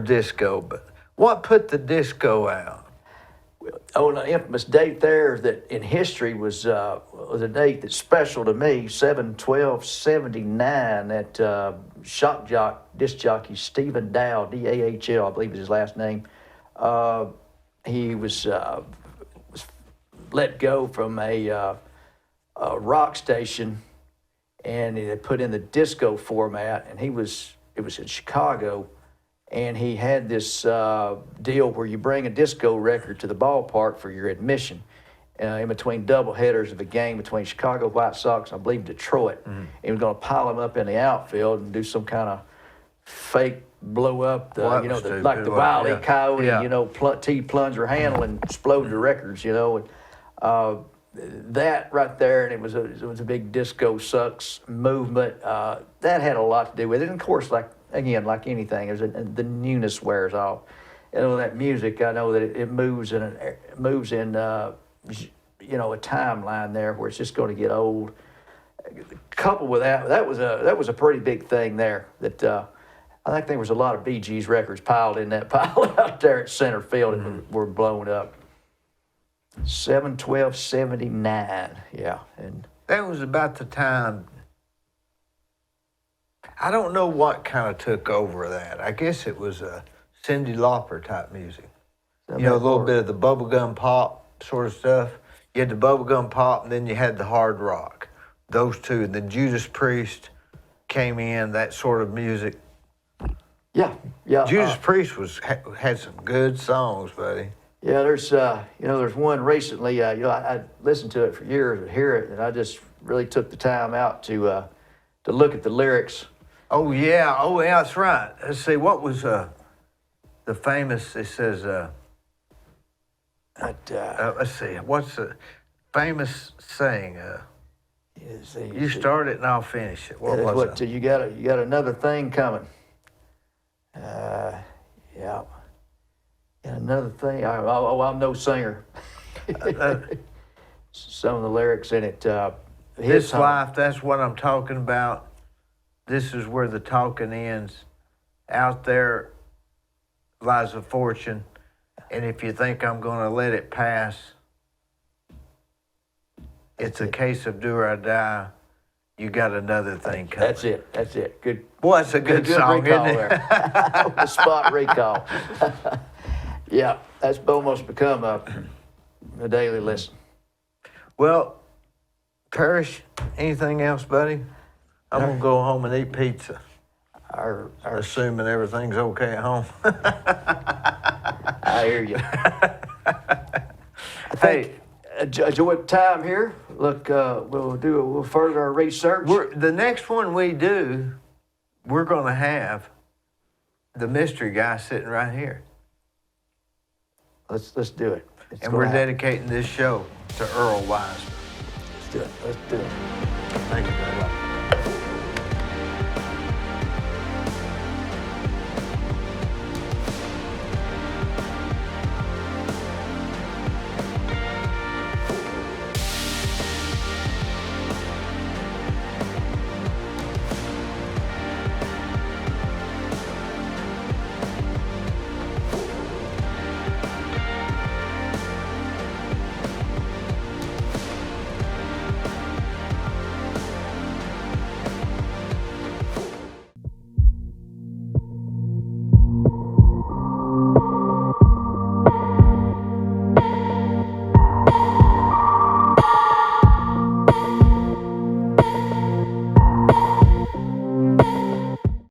disco, but what put the disco out? An infamous date there that in history was a date that's special to me, 7/12/79. That disc jockey Stephen Dow, Dahl, I believe is his last name. He was let go from a rock station, and they put in the disco format, and it was in Chicago. And he had this deal where you bring a disco record to the ballpark for your admission in between double headers of a game between Chicago White Sox and I believe Detroit. Mm-hmm. He was going to pile them up in the outfield and do some kind of fake blow up, like the Wile E. Coyote, T-plunger handle and explode the records, And, that right there, and it was a big disco sucks movement. That had a lot to do with it. And of course, like anything, the newness wears off. That music, I know that it moves in a timeline there where it's just going to get old. Coupled with that was a pretty big thing there. That I think there was a lot of Bee Gees records piled in that pile out there at center field and were blown up. 7/12/79, yeah, and that was about the time. I don't know what kind of took over that. I guess it was a Cyndi Lauper type music. A little bit of the bubblegum pop sort of stuff. You had the bubblegum pop, and then you had the hard rock. Those two. And then Judas Priest came in, that sort of music. Yeah. Judas Priest had some good songs, buddy. Yeah, there's one recently. I listened to it for years and hear it, and I just really took the time out to look at the lyrics. Oh yeah, that's right. Let's see, what was the famous? It says. Let's see, what's the famous saying? You start it and I'll finish it. What That's was what it? you got another thing coming. Yeah. And another thing. I'm no singer. Some of the lyrics in it. This life, that's what I'm talking about. This is where the talking ends. Out there lies a fortune, and if you think I'm going to let it pass, it's a case of do or die. You got another thing coming. That's it. Good. Boy, that's a good song, recall isn't it? there. The spot recall. Yeah, that's almost become a daily listen. Well, Parrish, anything else, buddy? I'm going to go home and eat pizza, Our assuming everything's okay at home. I hear you. Hey, Enjoy the time here. Look, we'll further our research. the next one we do, we're going to have the mystery guy sitting right here. Let's do it. It's And gonna we're happen. dedicating this show to Earl Wiseman. Let's do it. Thank you very much.